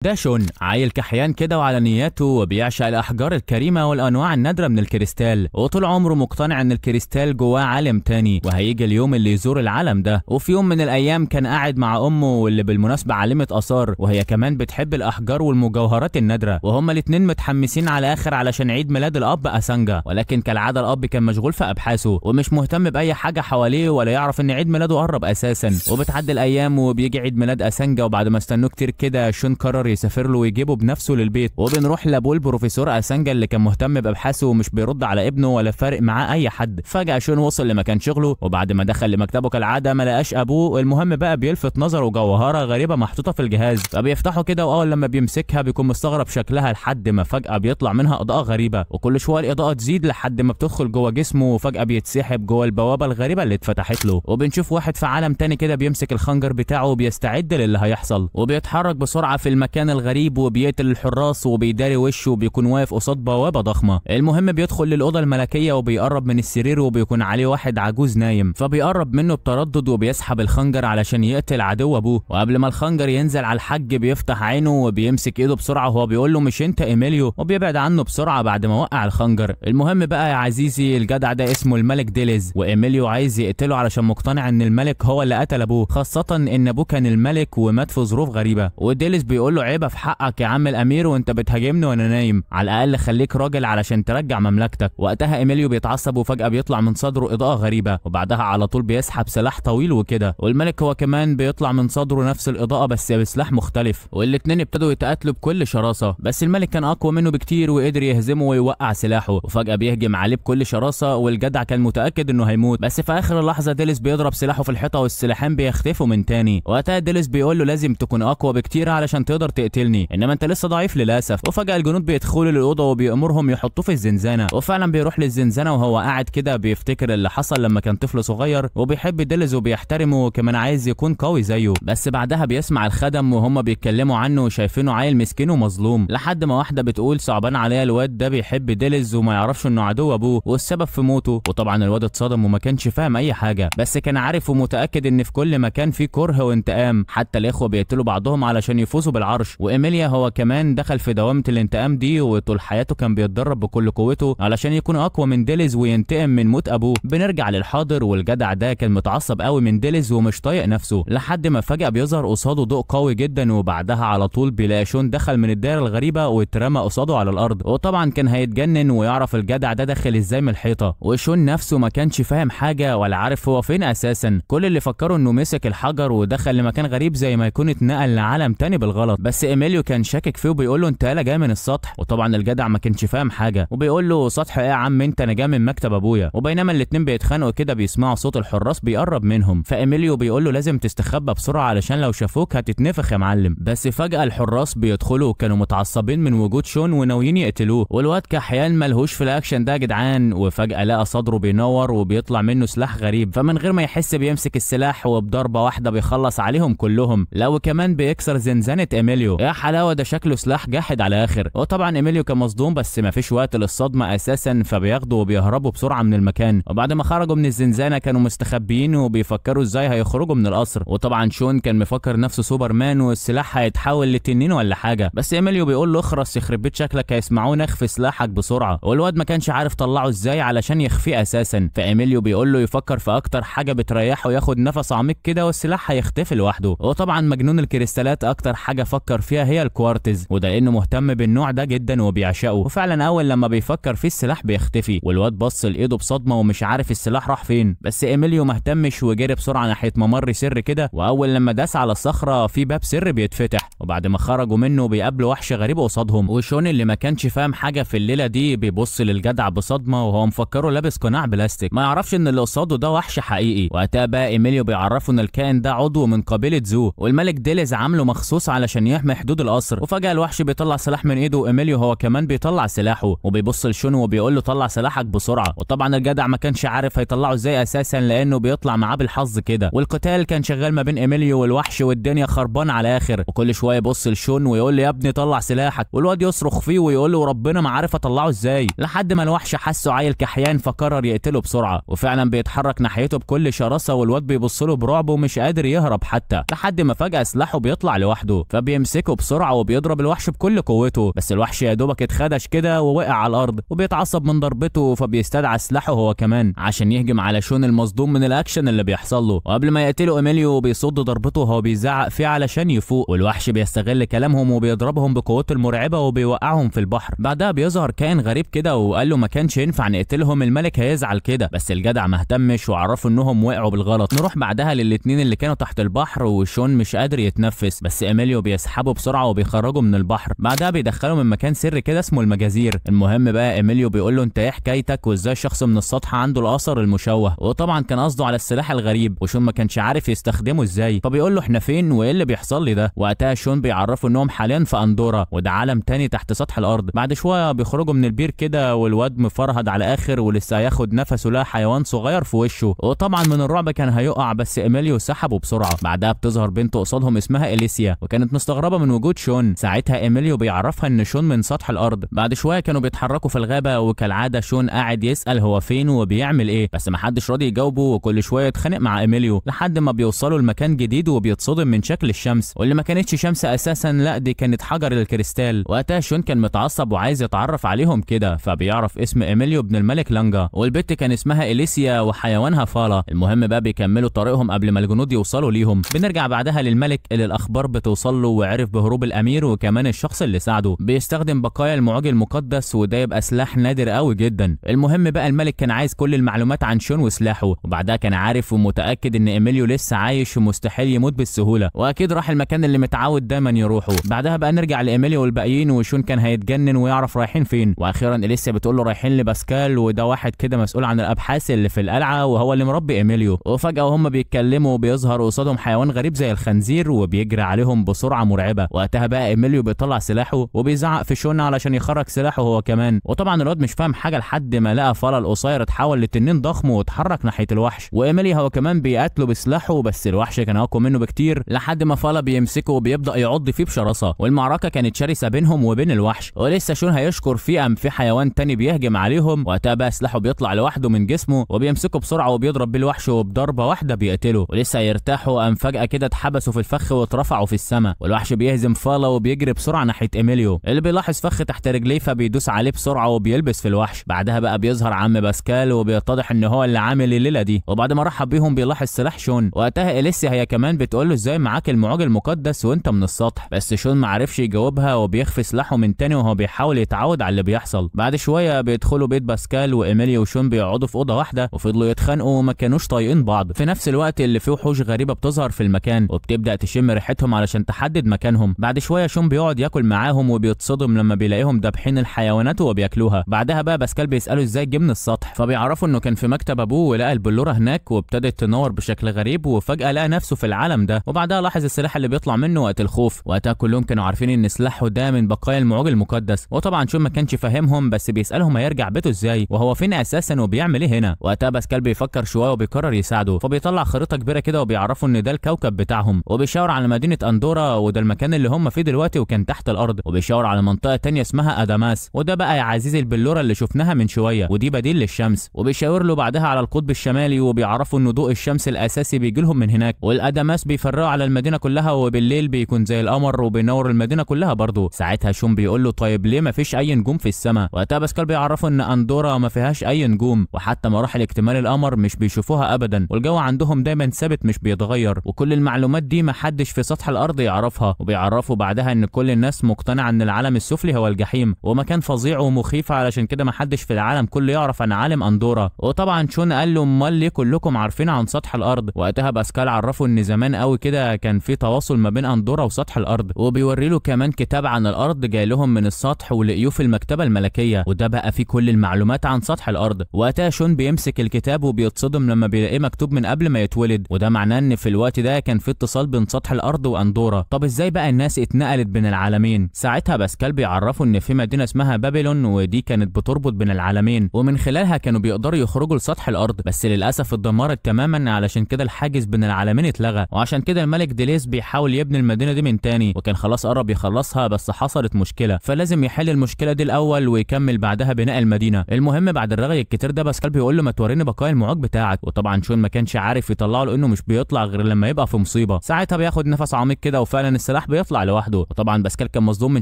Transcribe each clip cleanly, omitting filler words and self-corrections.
ده شون عيل كحيان كده وعلى نياته وبيعشق الأحجار الكريمة والأنواع النادرة من الكريستال، وطول عمره مقتنع إن الكريستال جواه عالم تاني وهيجي اليوم اللي يزور العالم ده. وفي يوم من الأيام كان قاعد مع أمه واللي بالمناسبة عالمة آثار، وهي كمان بتحب الأحجار والمجوهرات النادرة، وهما الاتنين متحمسين على آخر علشان عيد ميلاد الأب أسانجا. ولكن كالعادة الأب كان مشغول في أبحاثه ومش مهتم بأي حاجة حواليه ولا يعرف إن عيد ميلاده قرب أساسا. وبتعدي الأيام وبيجي عيد ميلاد أسانجا، وبعد ما استنوه كتير كده شون قرر يسافر له ويجيبه بنفسه للبيت. وبنروح لابوه البروفيسور أسانجا اللي كان مهتم بأبحاثه ومش بيرد على ابنه ولا فارق معاه أي حد. فجأة شون وصل لمكان شغله، وبعد ما دخل لمكتبه كالعادة ما لقاش أبوه. المهم بقى بيلفت نظره جوهرة غريبة محطوطة في الجهاز، فبيفتحه كده وأول لما بيمسكها بيكون مستغرب شكلها لحد ما فجأة بيطلع منها إضاءة غريبة، وكل شوية الإضاءة تزيد لحد ما بتدخل جوه جسمه وفجأة بيتسحب جوه البوابة الغريبة اللي اتفتحت له. وبنشوف واحد في عالم تاني كده بيمسك الخنجر بتاعه وبيستعد للي هيحصل، وبيتحرك بسرعة في المكان الغريب وبيقتل الحراس وبيداري وشه وبيكون واقف قصاد بوابة ضخمة. المهم بيدخل للأوضة الملكية وبيقرب من السرير وبيكون عليه واحد عجوز نايم، فبيقرب منه بتردد وبيسحب الخنجر علشان يقتل عدو أبوه. وقبل ما الخنجر ينزل على الحاج بيفتح عينه وبيمسك ايده بسرعة وهو بيقول له مش انت ايميليو، وبيبعد عنه بسرعة بعد ما وقع الخنجر. المهم بقى يا عزيزي الجدع ده اسمه الملك ديليز، وايميليو عايز يقتله علشان مقتنع ان الملك هو اللي قتل ابوه، خاصة ان ابوه كان الملك ومات في ظروف غريبة. وديليز بيقول له عيبة في حقك يا عم الامير وانت بتهاجمني وانا نايم، على الاقل خليك راجل علشان ترجع مملكتك. وقتها ايميليو بيتعصب وفجأة بيطلع من صدره اضاءة غريبة، وبعدها على طول بيسحب سلاح طويل وكده، والملك هو كمان بيطلع من صدره نفس الاضاءة بس بسلاح مختلف. والاتنين ابتدوا يتقاتلوا بكل شراسة، بس الملك كان اقوى منه بكتير وقدر يهزمه ويوقع سلاحه، وفجأة بيهجم عليه بكل شراسة والجدع كان متأكد انه هيموت. بس في اخر اللحظة ديليز بيضرب سلاحه في الحيطة والسلاحين بيختفوا من تاني. وقتها ديليز بيقول له لازم تكون اقوى بكتير علشان تقدر تقتلني، انما انت لسه ضعيف للاسف. وفجأة الجنود بيدخلوا للأوضة وبيأمرهم يحطوه في الزنزانة، وفعلا بيروح للزنزانة وهو قاعد كده بيفتكر اللي حصل لما كان طفل صغير، وبيحب ديليز وبيحترمه وكمان عايز يكون قوي زيه. بس بعدها بيسمع الخدم وهم بيتكلموا عنه وشايفينه عيل مسكين ومظلوم، لحد ما واحدة بتقول صعبان عليها الواد ده بيحب ديليز وما يعرفش انه عدو ابوه والسبب في موته. وطبعا الواد اتصدم وما كانش فاهم اي حاجة، بس كان عارف ومتأكد ان في كل مكان في كره وانتقام، حتى الاخوة بيقتلوا بعضهم علشان يفوزوا بالعرش. وايميليا هو كمان دخل في دوامة الانتقام دي، وطول حياته كان بيتدرب بكل قوته علشان يكون اقوى من ديليز وينتقم من موت ابوه. بنرجع للحاضر والجدع ده كان متعصب قوي من ديليز ومش طايق نفسه، لحد ما فجأة بيظهر قصاده ضوء قوي جدا، وبعدها على طول بيلاقي شون دخل من الدائرة الغريبة واترمى قصاده على الارض. وطبعا كان هيتجنن ويعرف الجدع ده داخل ازاي من الحيطة، وشون نفسه ما كانش فاهم حاجة ولا عارف هو فين اساسا. كل اللي فكره انه مسك الحجر ودخل لمكان غريب زي ما يكون اتنقل لعالم تاني بالغلط. بس ايميليو كان شاكك فيه وبيقول له انت يالا جاي من السطح، وطبعا الجدع ما كانش فاهم حاجة وبيقول له سطح ايه يا عم انت، انا جاي من مكتب ابويا. وبينما الاتنين بيتخانقوا كده بيسمعوا صوت الحراس بيقرب منهم، فايميليو بيقول له لازم تستخبى بسرعة علشان لو شافوك هتتنفخ يا معلم. بس فجأة الحراس بيدخلوا وكانوا متعصبين من وجود شون وناويين يقتلوه، والواد كحيان ملهوش في الاكشن ده يا جدعان. وفجأة لقى صدره بينور وبيطلع منه سلاح غريب، فمن غير ما يحس بيمسك السلاح وبضربة واحدة بيخلص عليهم كلهم، لو كمان بيكسر زنزانة ايميليو. يا حلاوة ده شكله سلاح جاحد على اخر. وطبعا ايميليو كان مصدوم بس مفيش وقت للصدمة اساسا، فبياخدوا وبيهربوا بسرعة من المكان. وبعد ما خرجوا من الزنزانة كانوا مستخبيين وبيفكروا ازاي هيخرجوا من القصر، وطبعا شون كان مفكر نفسه سوبرمان والسلاح هيتحول لتنين ولا حاجة. بس ايميليو بيقول له اخرس يخرب بيت شكلك هيسمعونا اخفي سلاحك بسرعة، والواد ما كانش عارف طلعه ازاي علشان يخفيه اساسا. فايميليو بيقول له يفكر في اكتر حاجة بتريحه وياخد نفس عميق كده والسلاح هيختفي لوحده. وطبعا مجنون الكريستالات اكتر حاجة فكر فيها هي الكوارتز، وده لانه مهتم بالنوع ده جدا وبيعشقه. وفعلا اول لما بيفكر فيه السلاح بيختفي، والواد بص لايده بصدمة ومش عارف السلاح راح فين. بس ايميليو مهتمش وجري بسرعة ناحية ممر سر كده، واول لما داس على الصخرة في باب سر بيتفتح، وبعد ما خرجوا منه بيقابلوا وحش غريب قصادهم. وشون اللي ما كانش فاهم حاجة في الليلة دي بيبص للجدع بصدمة وهو مفكره لابس قناع بلاستيك، ما يعرفش ان اللي قصاده ده وحش حقيقي. وقتها بقى ايميليو بيعرفوا ان الكائن ده عضو من قبيلة زو، والملك ديليز عامله مخصوص علشان يحمي حدود القصر. وفجأة الوحش بيطلع سلاح من ايده وايميليو هو كمان بيطلع سلاحه وبيبص لشون وبيقول له طلع سلاحك بسرعة. وطبعا الجدع ما كانش عارف هيطلعه ازاي اساسا لانه بيطلع معاه بالحظ كده. والقتال كان شغال ما بين ايميليو والوحش والدنيا خربانه على اخر، وكل شويه يبص لشون ويقول له يا ابني طلع سلاحك، والواد يصرخ فيه ويقول له ربنا ما عارف اطلعه ازاي، لحد ما الوحش حسه عيل كحيان فقرر يقتله بسرعه. وفعلا بيتحرك ناحيته بكل شراسه والواد بيبص له برعب ومش قادر يهرب حتى، لحد ما فجأة سلاحه بيطلع لوحده، بيمسكه بسرعه وبيضرب الوحش بكل قوته، بس الوحش يا دوبك اتخدش كده ووقع على الارض وبيتعصب من ضربته، فبيستدعى سلاحه هو كمان عشان يهجم على شون المصدوم من الاكشن اللي بيحصل له. وقبل ما يقتله ايميليو بيصد ضربته وهو بيزعق فيه علشان يفوق، والوحش بيستغل كلامهم وبيضربهم بقوته المرعبه وبيوقعهم في البحر. بعدها بيظهر كائن غريب كده وقال له ما كانش ينفع نقتلهم، الملك هيزعل كده، بس الجدع ما اهتمش وعرفوا انهم وقعوا بالغلط. نروح بعدها للاتنين اللي كانوا تحت البحر وشون مش قادر يتنفس، بس ايميليو بيسحبه بسرعه وبيخرجه من البحر. بعدها بيدخله من مكان سري كده اسمه المجازير. المهم بقى ايميليو بيقول له انت ايه حكايتك وازاي شخص من السطح عنده الاثر المشوه، وطبعا كان قصده على السلاح الغريب، وشون ما كانش عارف يستخدمه ازاي، فبيقول له احنا فين وايه اللي بيحصل لي ده. وقتها شون بيعرفه انهم حاليا في اندورا، وده عالم تاني تحت سطح الارض. بعد شويه بيخرجوا من البير كده والواد مفرهد على اخر ولسه هياخد نفسه لقى حيوان صغير في وشه، وطبعا من الرعب كان هيقع، بس ايميليو سحبه بسرعه. بعدها بتظهر بنت قصادهم اسمها اليسيا، وكانت مستغربه من وجود شون. ساعتها ايميليو بيعرفها ان شون من سطح الارض. بعد شويه كانوا بيتحركوا في الغابه، وكالعاده شون قاعد يسال هو فين وبيعمل ايه، بس محدش راضي يجاوبه، وكل شويه يتخانق مع ايميليو لحد ما بيوصلوا لمكان جديد وبيتصدم من شكل الشمس، واللي ما كانتش شمس اساسا، لا دي كانت حجر الكريستال. وقتها شون كان متعصب وعايز يتعرف عليهم كده، فبيعرف اسم ايميليو ابن الملك لانجا، والبت كان اسمها اليسيا وحيوانها فالا. المهم بقى بيكملوا طريقهم قبل ما الجنود يوصلوا ليهم. بنرجع بعدها للملك اللي الاخبار بتوصل له وعرف بهروب الامير وكمان الشخص اللي ساعده. بيستخدم بقايا المعوج المقدس، وده يبقى سلاح نادر قوي جدا. المهم بقى الملك كان عايز كل المعلومات عن شون وسلاحه، وبعدها كان عارف ومتاكد ان ايميليو لسه عايش ومستحيل يموت بالسهوله، واكيد راح المكان اللي متعود دايما يروحه. بعدها بقى نرجع لايميليو والباقيين، وشون كان هيتجنن ويعرف رايحين فين. واخيرا اليسيا بتقول له رايحين لباسكال، وده واحد كده مسؤول عن الابحاث اللي في القلعه وهو اللي مربي ايميليو. وفجاه وهم بيتكلموا بيظهر قصادهم حيوان غريب زي الخنزير وبيجري عليهم بسرعه مرعبه. وقتها بقى ايميليو بيطلع سلاحه وبيزعق في شون علشان يخرج سلاحه هو كمان، وطبعا الواد مش فاهم حاجه لحد ما لقى فالا القصير اتحول لتنين ضخم واتحرك ناحيه الوحش، وايميليو هو كمان بيقاتله بسلاحه، بس الوحش كان اقوى منه بكتير لحد ما فالا بيمسكه وبيبدا يعض فيه بشراسه. والمعركه كانت شرسه بينهم وبين الوحش، ولسه شون هيشكر فيه ام في حيوان تاني بيهجم عليهم. وقتها بقى سلاحه بيطلع لوحده من جسمه وبيمسكه بسرعه وبيضرب بالوحش وبضربه واحده بيقتله. ولسه يرتاحوا ام فجاه كده اتحبسوا في الفخ واترفعوا في السماء، والوحش بيهزم فالا وبيجري بسرعه ناحيه ايميليو اللي بيلاحظ فخ تحت رجليه، فبيدوس عليه بسرعه وبيلبس في الوحش. بعدها بقى بيظهر عم باسكال وبيتضح ان هو اللي عامل الليله دي، وبعد ما رحب بيهم بيلاحظ سلاح شون. وقتها اليسيا هي كمان بتقول له ازاي معاك المعوج المقدس وانت من السطح، بس شون ما عرفش يجاوبها وبيخفي سلاحه من تاني وهو بيحاول يتعود على اللي بيحصل. بعد شويه بيدخلوا بيت باسكال، وايميليو وشون بيقعدوا في اوضه واحده وفضلوا يتخانقوا وما كانوش طايقين بعض. في نفس الوقت اللي فيه وحوش غريبه بتظهر في المكان وبتبدا تشم ريحتهم علشان تحدد مكانهم. بعد شويه شون بيقعد ياكل معاهم وبيتصدم لما بيلاقيهم دابحين الحيوانات وبياكلوها. بعدها بقى باسكال بيساله ازاي جه من السطح، فبيعرفوا انه كان في مكتب ابوه ولقى البلوره هناك وابتدت تنور بشكل غريب، وفجاه لقى نفسه في العالم ده. وبعدها لاحظ السلاح اللي بيطلع منه وقت الخوف. وقتها كلهم كانوا عارفين ان سلاحه ده من بقايا المعوج المقدس، وطبعا شون ما كانش فاهمهم، بس بيسالهم هيرجع بيته ازاي وهو فين اساسا وبيعمل ايه هنا. وقتها باسكال بيفكر شويه وبيقرر يساعده، فبيطلع خريطه كبيره كده وبيعرفوا ان ده الكوكب بتاعهم، وبيشاور على مدينه اندورا وده المكان اللي هم فيه دلوقتي وكان تحت الارض، وبيشاور على منطقه تانية اسمها اداماس، وده بقى يا عزيزي البلوره اللي شفناها من شويه ودي بديل للشمس. وبيشاور له بعدها على القطب الشمالي، وبيعرفوا ان ضوء الشمس الاساسي بيجي لهم من هناك. والاداماس بيفرقوا على المدينه كلها، وبالليل بيكون زي القمر وبينور المدينه كلها برضه. ساعتها شون بيقول له طيب ليه ما فيش اي نجوم في السماء؟ وقتها باسكال بيعرفوا ان اندورا ما فيهاش اي نجوم، وحتى مراحل اكتمال القمر مش بيشوفوها ابدا، والجو عندهم دايما ثابت مش بيتغير، وكل المعلومات دي ما حدش في سطح الارض يعرفها. وبيعرفوا بعدها ان كل الناس مقتنعه ان العالم السفلي هو الجحيم ومكان فظيع ومخيف، علشان كده ما حدش في العالم كله يعرف عن عالم اندورا. وطبعا شون قال له امال ليه كلكم عارفين عن سطح الارض؟ وقتها باسكال عرفوا ان زمان قوي كده كان في تواصل ما بين اندورا وسطح الارض، وبيوري له كمان كتاب عن الارض جاي لهم من السطح ولقيوه في المكتبه الملكيه، وده بقى فيه كل المعلومات عن سطح الارض. وقتها شون بيمسك الكتاب وبيتصدم لما بيلاقيه مكتوب من قبل ما يتولد، وده معناه ان في الوقت ده كان في اتصال بين سطح الارض واندورا. طب ازاي بقى الناس اتنقلت بين العالمين؟ ساعتها باسكال بيعرفوا ان في مدينه اسمها بابلون، ودي كانت بتربط بين العالمين ومن خلالها كانوا بيقدروا يخرجوا لسطح الارض، بس للاسف اتدمرت تماما، علشان كده الحاجز بين العالمين اتلغى، وعشان كده الملك ديليس بيحاول يبني المدينه دي من تاني، وكان خلاص قرب يخلصها بس حصلت مشكله، فلازم يحل المشكله دي الاول ويكمل بعدها بناء المدينه. المهم بعد الرغي الكتير ده باسكال بيقول له ما توريني بقايا المعوج بتاعك، وطبعا شون ما كانش عارف يطلعه لانه مش بيطلع غير لما يبقى في مصيبه. ساعتها بياخد نفس عميق كده وفعلا السلاح السلاح بيطلع لوحده. وطبعا باسكال كان مصدوم من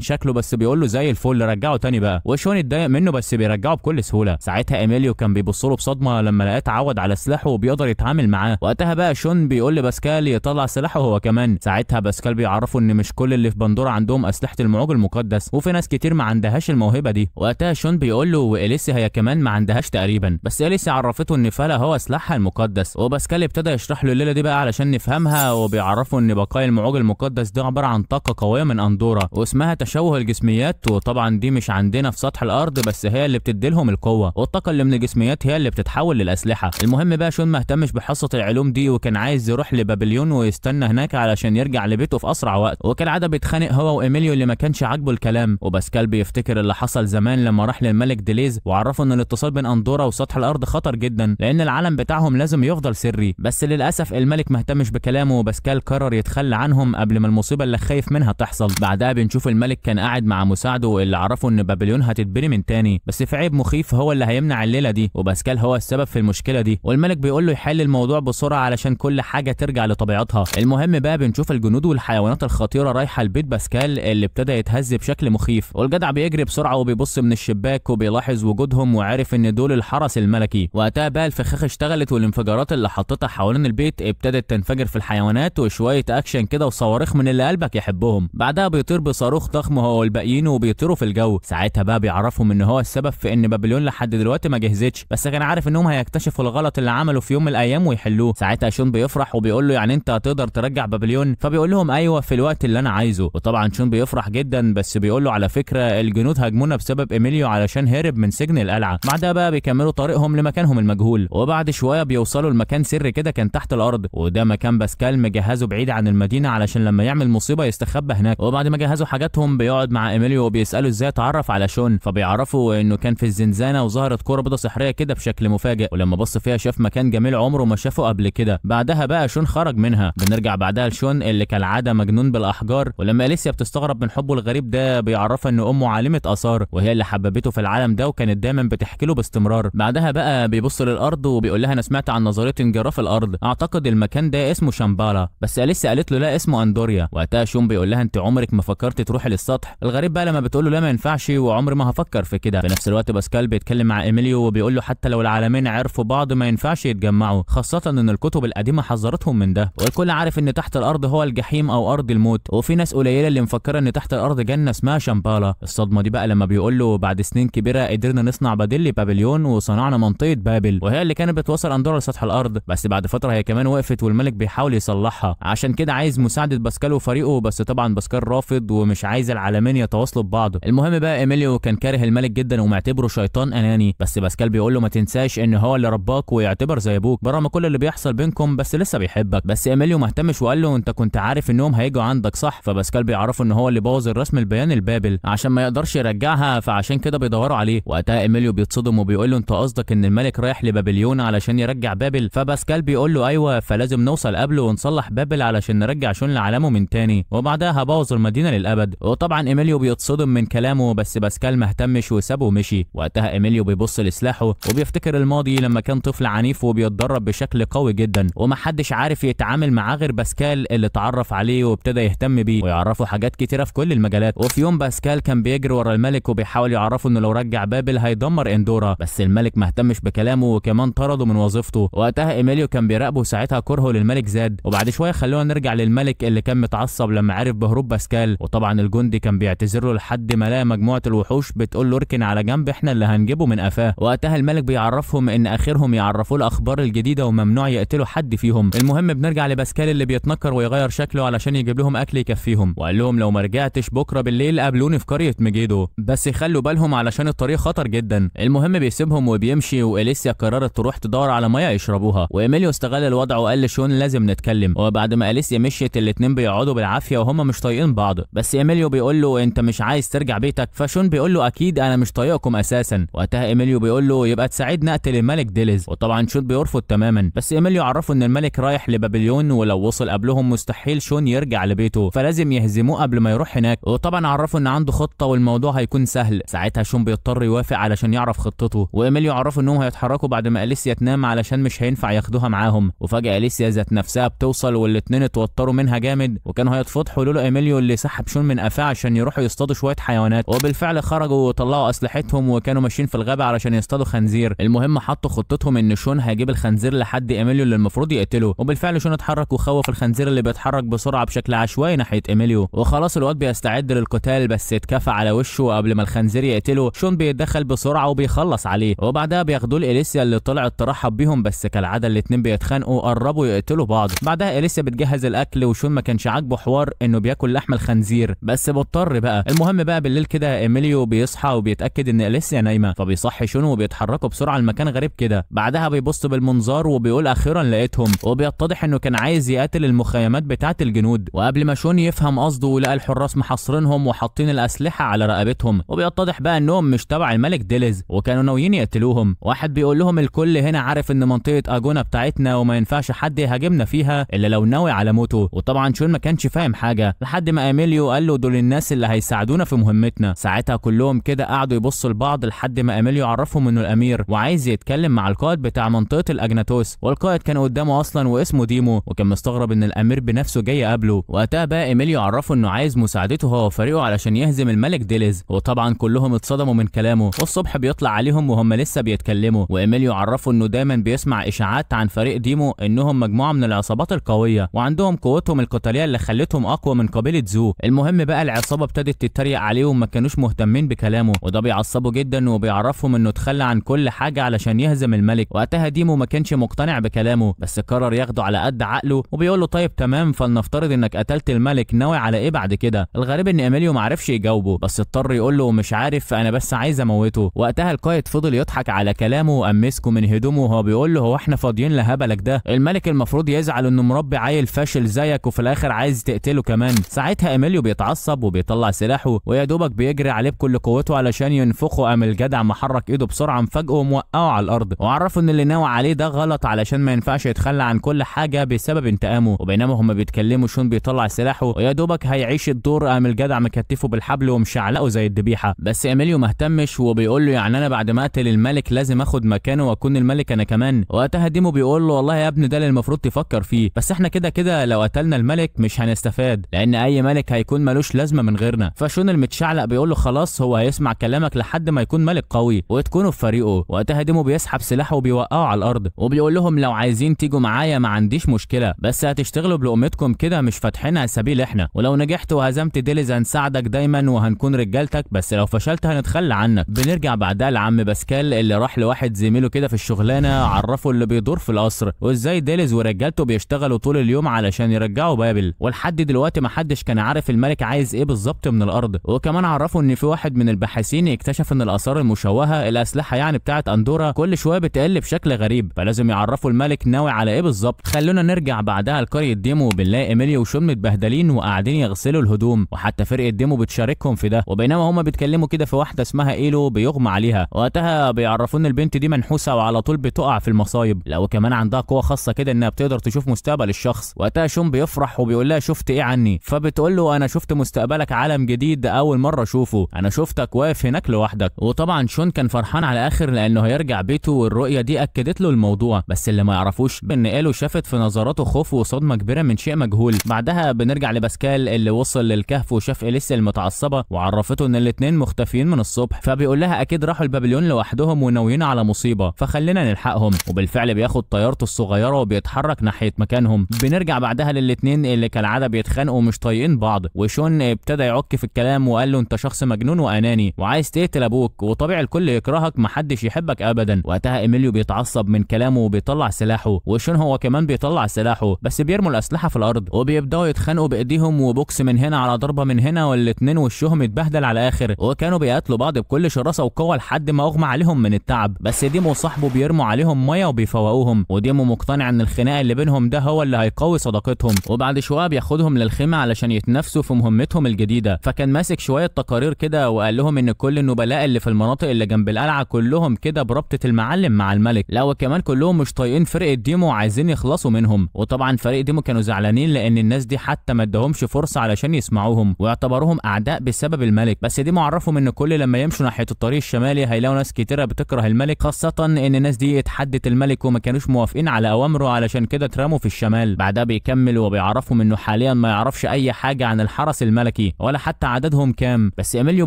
شكله بس بيقول له زي الفل رجعه تاني بقى، وشون اتضايق منه بس بيرجعه بكل سهوله. ساعتها ايميليو كان بيبص له بصدمه لما لقاه اتعود على سلاحه وبيقدر يتعامل معاه. وقتها بقى شون بيقول لباسكال يطلع سلاحه هو كمان. ساعتها باسكال بيعرفوا ان مش كل اللي في بندوره عندهم اسلحه المعوج المقدس، وفي ناس كتير ما عندهاش الموهبه دي. وقتها شون بيقول له واليسيا هي كمان ما عندهاش تقريبا، بس اليسيا عرفته ان فالا هو سلاحها المقدس. وباسكال ابتدى يشرح له الليله دي بقى علشان نفهمها، وبيعرفوا ان بقايا المعوج المقدس دي عباره عن طاقه قويه من اندوره واسمها تشوه الجسميات، وطبعا دي مش عندنا في سطح الارض بس هي اللي بتدي لهم القوه، والطاقه اللي من الجسميات هي اللي بتتحول للاسلحه. المهم بقى شون ما اهتمش بحصه العلوم دي وكان عايز يروح لبابليون ويستنى هناك علشان يرجع لبيته في اسرع وقت. وكالعاده بيتخانق هو وايميليو اللي ما كانش عاجبه الكلام، وباسكال بيفتكر اللي حصل زمان لما راح للملك ديليز وعرفه ان الاتصال بين اندوره وسطح الارض خطر جدا لان العالم بتاعهم لازم يفضل سري. بس للاسف الملك ما اهتمش بكلامه وباسكال قرر يتخلى عنهم قبل ما المصيبه اللي خايف منها تحصل. بعدها بنشوف الملك كان قاعد مع مساعده اللي عرفوا ان بابليون هتتبني من تاني، بس في عيب مخيف هو اللي هيمنع الليله دي، وباسكال هو السبب في المشكله دي. والملك بيقول له يحل الموضوع بسرعه علشان كل حاجه ترجع لطبيعتها. المهم بقى بنشوف الجنود والحيوانات الخطيره رايحه لبيت باسكال اللي ابتدى يتهز بشكل مخيف، والجدع بيجري بسرعه وبيبص من الشباك وبيلاحظ وجودهم وعرف ان دول الحرس الملكي. وقتها بقى الفخاخ اشتغلت والانفجارات اللي حطتها حوالين البيت ابتدت تنفجر في الحيوانات وشويه اكشن كده وصواريخ من اللي قلبك يحبهم. بعدها بيطير بصاروخ ضخم هو والباقيين وبيطيروا في الجو. ساعتها بقى بيعرفهم ان هو السبب في ان بابليون لحد دلوقتي ما جهزتش، بس كان عارف انهم هيكتشفوا الغلط اللي عمله في يوم من الايام ويحلوه. ساعتها شون بيفرح وبيقول له يعني انت هتقدر ترجع بابليون؟ فبيقول لهم ايوه في الوقت اللي انا عايزه. وطبعا شون بيفرح جدا بس بيقول له على فكره الجنود هاجمونا بسبب ايميليو علشان هرب من سجن القلعه. بعدها بقى بيكملوا طريقهم لمكانهم المجهول، وبعد شويه بيوصلوا لمكان سري كده كان تحت الارض، وده مكان باسكال مجهزه بعيد عن المدينه علشان لما يعمل مصيبه يستخبى هناك. وبعد ما جهزوا حاجاتهم بيقعد مع ايميليو وبيساله ازاي اتعرف على شون، فبيعرفوا انه كان في الزنزانه وظهرت كوره بيضه سحريه كده بشكل مفاجئ، ولما بص فيها شاف مكان جميل عمره ما شافه قبل كده. بعدها بقى شون خرج منها. بنرجع بعدها لشون اللي كالعاده مجنون بالاحجار، ولما اليسيا بتستغرب من حبه الغريب ده بيعرفها ان امه عالمه اثار وهي اللي حببته في العالم ده وكانت دايما بتحكي له باستمرار. بعدها بقى بيبص للارض وبيقول لها انا سمعت عن نظريه انجراف الارض، اعتقد المكان ده اسمه شامبالا، بس اليسيا قالت له لا اسمه اندوريا. وقتها شون بيقول لها انت عمرك ما فكرت تروحي للسطح؟ الغريب بقى لما بتقول له لا ما ينفعش وعمري ما هفكر في كده. في نفس الوقت باسكال بيتكلم مع ايميليو وبيقول له حتى لو العالمين عرفوا بعض ما ينفعش يتجمعوا، خاصه ان الكتب القديمه حذرتهم من ده، والكل عارف ان تحت الارض هو الجحيم او ارض الموت، وفي ناس قليله اللي مفكره ان تحت الارض جنه اسمها شامبالا. الصدمه دي بقى لما بيقول له بعد سنين كبيره قدرنا نصنع بديل لبابليون وصنعنا منطقه بابل وهي اللي كانت بتوصل اندورا لسطح الارض، بس بعد فتره هي كمان وقفت والملك بيحاول يصلحها، عشان كده عايز مساعده باسكال وفريقه، بس طبعا باسكال رافض ومش عايز العالمين يتواصلوا ببعض. المهم بقى ايميليو كان كاره الملك جدا ومعتبره شيطان اناني، بس باسكال بيقول له ما تنساش ان هو اللي رباك ويعتبر زي ابوك برغم كل اللي بيحصل بينكم، بس لسه بيحبك. بس ايميليو ما اهتمش وقال له انت كنت عارف انهم هيجوا عندك صح؟ فباسكال بيعرفه ان هو اللي بوظ الرسم البياني لبابل عشان ما يقدرش يرجعها، فعشان كده بيدوروا عليه. وقتها ايميليو بيتصدم وبيقول له انت قصدك ان الملك رايح لبابليون علشان يرجع بابل؟ فباسكال بيقول له ايوه، فلازم نوصل قبله ونصلح بابل علشان نرجع شون لعالمه من تاني، وبعدها هبوظ المدينه للابد. وطبعا ايميليو بيتصدم من كلامه بس باسكال ما اهتمش وسابه ومشي. وقتها ايميليو بيبص لسلاحه وبيفتكر الماضي لما كان طفل عنيف وبيتدرب بشكل قوي جدا ومحدش عارف يتعامل معاه غير باسكال اللي اتعرف عليه وابتدى يهتم بيه ويعرفه حاجات كتيره في كل المجالات. وفي يوم باسكال كان بيجري ورا الملك وبيحاول يعرفه انه لو رجع بابل هيدمر اندورا، بس الملك ما اهتمش بكلامه وكمان طرده من وظيفته. وقتها ايميليو كان بيراقبه وساعتها كرهه للملك زاد. وبعد شويه خلونا نرجع للملك اللي كان متعصب لما عرف بهروب باسكال، وطبعا الجندي كان بيعتذر له لحد ما لقى مجموعه الوحوش بتقول له اركن على جنب احنا اللي هنجيبه من قفاه. وقتها الملك بيعرفهم ان اخرهم يعرفوا الاخبار الجديده وممنوع يقتلوا حد فيهم. المهم بنرجع لباسكال اللي بيتنكر ويغير شكله علشان يجيب لهم اكل يكفيهم، وقال لهم لو ما رجعتش بكره بالليل قابلوني في قريه ميجيدو، بس يخلوا بالهم علشان الطريق خطر جدا. المهم بيسيبهم وبيمشي، واليسيا قررت تروح تدور على ميه يشربوها، وايميليو استغل الوضع وقال لشون لازم نتكلم. وبعد ما اليسيا مشيت الاتنين بيقعدوا بالعافيه وهم مش طايقين بعض، بس ايميليو بيقول له انت مش عايز ترجع بيتك؟ فشون بيقول له اكيد انا مش طايقكم اساسا. وقتها ايميليو بيقول له يبقى تساعدنا نقتل الملك ديليز، وطبعا شون بيرفض تماما، بس ايميليو عرفه ان الملك رايح لبابليون ولو وصل قبلهم مستحيل شون يرجع لبيته، فلازم يهزموه قبل ما يروح هناك. وطبعا عرفه ان عنده خطه والموضوع هيكون سهل. ساعتها شون بيضطر يوافق علشان يعرف خطته، وايميليو عرفه انهم هيتحركوا بعد ما اليسيا تنام علشان مش هينفع ياخدوها معاهم. وفجاه اليسيا ذات نفسها بتوصل والاتنين اتوتروا منها جامد وكانوا فتحوا لولو ايميليو اللي سحب شون من قفاه عشان يروحوا يصطادوا شويه حيوانات، وبالفعل خرجوا وطلعوا اسلحتهم وكانوا ماشيين في الغابه علشان يصطادوا خنزير. المهم حطوا خطتهم ان شون هيجيب الخنزير لحد ايميليو اللي المفروض يقتله، وبالفعل شون اتحرك وخوف الخنزير اللي بيتحرك بسرعه بشكل عشوائي ناحيه ايميليو، وخلاص الواد بيستعد للقتال بس اتكفى على وشه قبل ما الخنزير يقتله. شون بيتدخل بسرعه وبيخلص عليه، وبعدها بياخدوه لإليسيا اللي طلعت ترحب بيهم، بس كالعاده الاتنين بيتخانقوا قربوا يقتلوا بعض. بعدها إليسيا بتجهز الاكل وشون ما كانش عاجبه حوار انه بياكل لحم الخنزير بس مضطر بقى. المهم بقى بالليل كده ايميليو بيصحى وبيتاكد ان إليسيا نايمه، فبيصحي شون وبيتحركوا بسرعه لمكان غريب كده. بعدها بيبص بالمنظار وبيقول اخيرا لقيتهم، وبيتضح انه كان عايز يقتل المخيمات بتاعه الجنود. وقبل ما شون يفهم قصده لقى الحراس محاصرينهم وحاطين الاسلحه على رقبتهم، وبيتضح بقى انهم مش تبع الملك ديليز وكانوا ناويين يقتلوهم. واحد بيقول لهم الكل هنا عارف ان منطقه اجونا بتاعتنا وما ينفعش حد يهاجمنا فيها الا لو ناوي على موته. وطبعا شون ما كانش فاهم حاجه لحد ما ايميليو قال له دول الناس اللي هيساعدونا في مهمتنا. ساعتها كلهم كده قعدوا يبصوا لبعض لحد ما ايميليو عرفهم انه الامير وعايز يتكلم مع القائد بتاع منطقه الاجناتوس، والقائد كان قدامه اصلا واسمه ديمو، وكان مستغرب ان الامير بنفسه جاي يقابله. وقتها بقى ايميليو عرفه انه عايز مساعدته هو وفريقه علشان يهزم الملك ديليز، وطبعا كلهم اتصدموا من كلامه. والصبح بيطلع عليهم وهم لسه بيتكلموا، وايميليو عرفه انه دايما بيسمع اشاعات عن فريق ديمو انهم مجموعه من العصابات القويه وعندهم قوتهم القتاليه اللي خلتهم اقوى من قبيله زو. المهم بقى العصابه ابتدت تتريق عليه وما كانوش مهتمين بكلامه، وده بيعصبه جدا وبيعرفهم انه تخلى عن كل حاجه علشان يهزم الملك. وقتها ديمو ما كانش مقتنع بكلامه بس قرر ياخده على قد عقله، وبيقول له طيب تمام فلنفترض انك قتلت الملك، ناوي على ايه بعد كده؟ الغريب ان ايميليو ما عرفش يجاوبه بس اضطر يقول له مش عارف انا بس عايز اموته. وقتها القائد فضل يضحك على كلامه وقام مسكه من هدومه وهو بيقول له هو احنا فاضيين لهبلك ده؟ الملك المفروض يزعل انه مربي عيل فاشل زيك وفي الاخر عايز تقتله كمان. ساعتها ايميليو بيتعصب وبيطلع سلاحه ويا دوبك بيجري عليه بكل قوته علشان ينفخه، قام الجدع محرك ايده بسرعه مفاجئه وموقعه على الارض، وعرفه ان اللي ناوي عليه ده غلط علشان ما ينفعش يتخلى عن كل حاجه بسبب انتقامه. وبينما هما بيتكلموا شون بيطلع سلاحه ويا دوبك هيعيش الدور، قام الجدع مكتفه بالحبل ومشعلقه زي الذبيحه. بس ايميليو مهتمش وبيقول له يعني انا بعد ما اقتل الملك لازم اخد مكانه واكون الملك انا كمان. وقتها ديمو بيقول له والله يا ابني ده اللي المفروض تفكر فيه، بس احنا كده كده لو قتلنا الملك مش هنستفاد لان اي ملك هيكون ملوش لازمه من غيرنا. فشون المتشعلق بيقول له خلاص هو هيسمع كلامك لحد ما يكون ملك قوي وتكونوا في فريقه. وقتها ديمو بيسحب سلاحه وبيوقعه على الارض وبيقول لهم لو عايزين تيجوا معايا ما عنديش مشكله، بس هتشتغلوا بلقمتكم كده مش فاتحينها سبيل احنا، ولو نجحت وهزمت ديليز هنساعدك دايما وهنكون رجالتك، بس لو فشلت هنتخلى عنك. بنرجع بعدها لعم باسكال اللي راح لواحد زميله كده في الشغلانه عرفه اللي بيدور في القصر وازاي ديليز ورجالته بيشتغلوا طول اليوم علشان يرجعوا بابل، ولحد دلوقتي ما حدش كان عارف الملك عايز ايه بالظبط من الارض. وكمان عرفوا ان في واحد من الباحثين اكتشف ان الاثار المشوهه الاسلحه يعني بتاعه اندورا كل شويه بتقل بشكل غريب، فلازم يعرفوا الملك ناوي على ايه بالظبط. خلونا نرجع بعدها لقريه ديمو، بنلاقي ايميليو وشون متبهدلين وقاعدين يغسلوا الهدوم، وحتى فرقه ديمو بتشاركهم في ده. وبينما هما بيتكلموا كده في واحده اسمها ايلو بيغمى عليها، وقتها بيعرفوا ان البنت دي منحوسه وعلى طول بتقع في المصايب، لا وكمان عندها قوه خاصه كده انها بتقدر تشوف مستقبل الشخص. وقتها شون بيفرح وبيقول لها شفت ايه عني؟ فبتقول له انا شفت مستقبلك عالم جديد اول مره اشوفه، انا شفتك واقف هناك لوحدك. وطبعا شون كان فرحان على الاخر لانه هيرجع بيته، والرؤيه دي اكدت له الموضوع، بس اللي ما يعرفوش ان ايلو شافت في نظراته خوف وصدمه كبيره من شيء مجهول. بعدها بنرجع لباسكال اللي وصل للكهف وشاف إليسيا المتعصبه وعرفته ان الاثنين مختفيين من الصبح، فبيقول لها اكيد راحوا البابليون لوحدهم وناويين على مصيبه فخلينا نلحقهم. وبالفعل بياخد طيارته الصغيره وبيتحرك ناحيه مكانهم. بنرجع بعدها للاثنين اللي كالعاده بيتخانقوا ومش طايقين بعض، وشون ابتدى يعك في الكلام وقال له انت شخص مجنون واناني وعايز تقتل ابوك وطبيعي الكل يكرهك محدش يحبك ابدا. وقتها ايميليو بيتعصب من كلامه وبيطلع سلاحه، وشون هو كمان بيطلع سلاحه بس بيرموا الاسلحه في الارض وبيبداوا يتخانقوا بايديهم وبوكس من هنا على ضربه من هنا، والاثنين وشهم اتبهدل على الاخر وكانوا بيقاتلوا بعض بكل شراسه وقوه لحد ما اغمى عليهم من التعب. بس ديمو وصاحبه بيرموا عليهم ميه وبيفوقوهم، وديمو مقتنع ان الخناق اللي بينهم ده هو اللي هيقوي صداقتهم. وبعد شويه بياخدهم للخيمه علشان يتنافسوا في مهمتهم الجديده، فكان ماسك شويه تقارير كده وقال لهم ان كل النبلاء اللي في المناطق اللي جنب القلعه كلهم كده بربطه المعلم مع الملك، لا وكمان كلهم مش طايقين فرقه ديمو وعايزين يخلصوا منهم. وطبعا فريق ديمو كانوا زعلانين لان الناس دي حتى ما ادهمش فرصه علشان يسمعوهم واعتبروهم اعداء بسبب الملك. بس ديمو عرفهم ان كل لما يمشوا ناحيه الطريق الشمالي هيلاقوا ناس كتيره بتكره الملك، خاصه ان الناس دي اتحدت الملك وما كانوش موافقين على اوامره علشان كده اترموا في الشمال. بعدها بيكمل وبيعرفهم انه حاليا حاليا ما يعرفش اي حاجه عن الحرس الملكي ولا حتى عددهم كام، بس ايميليو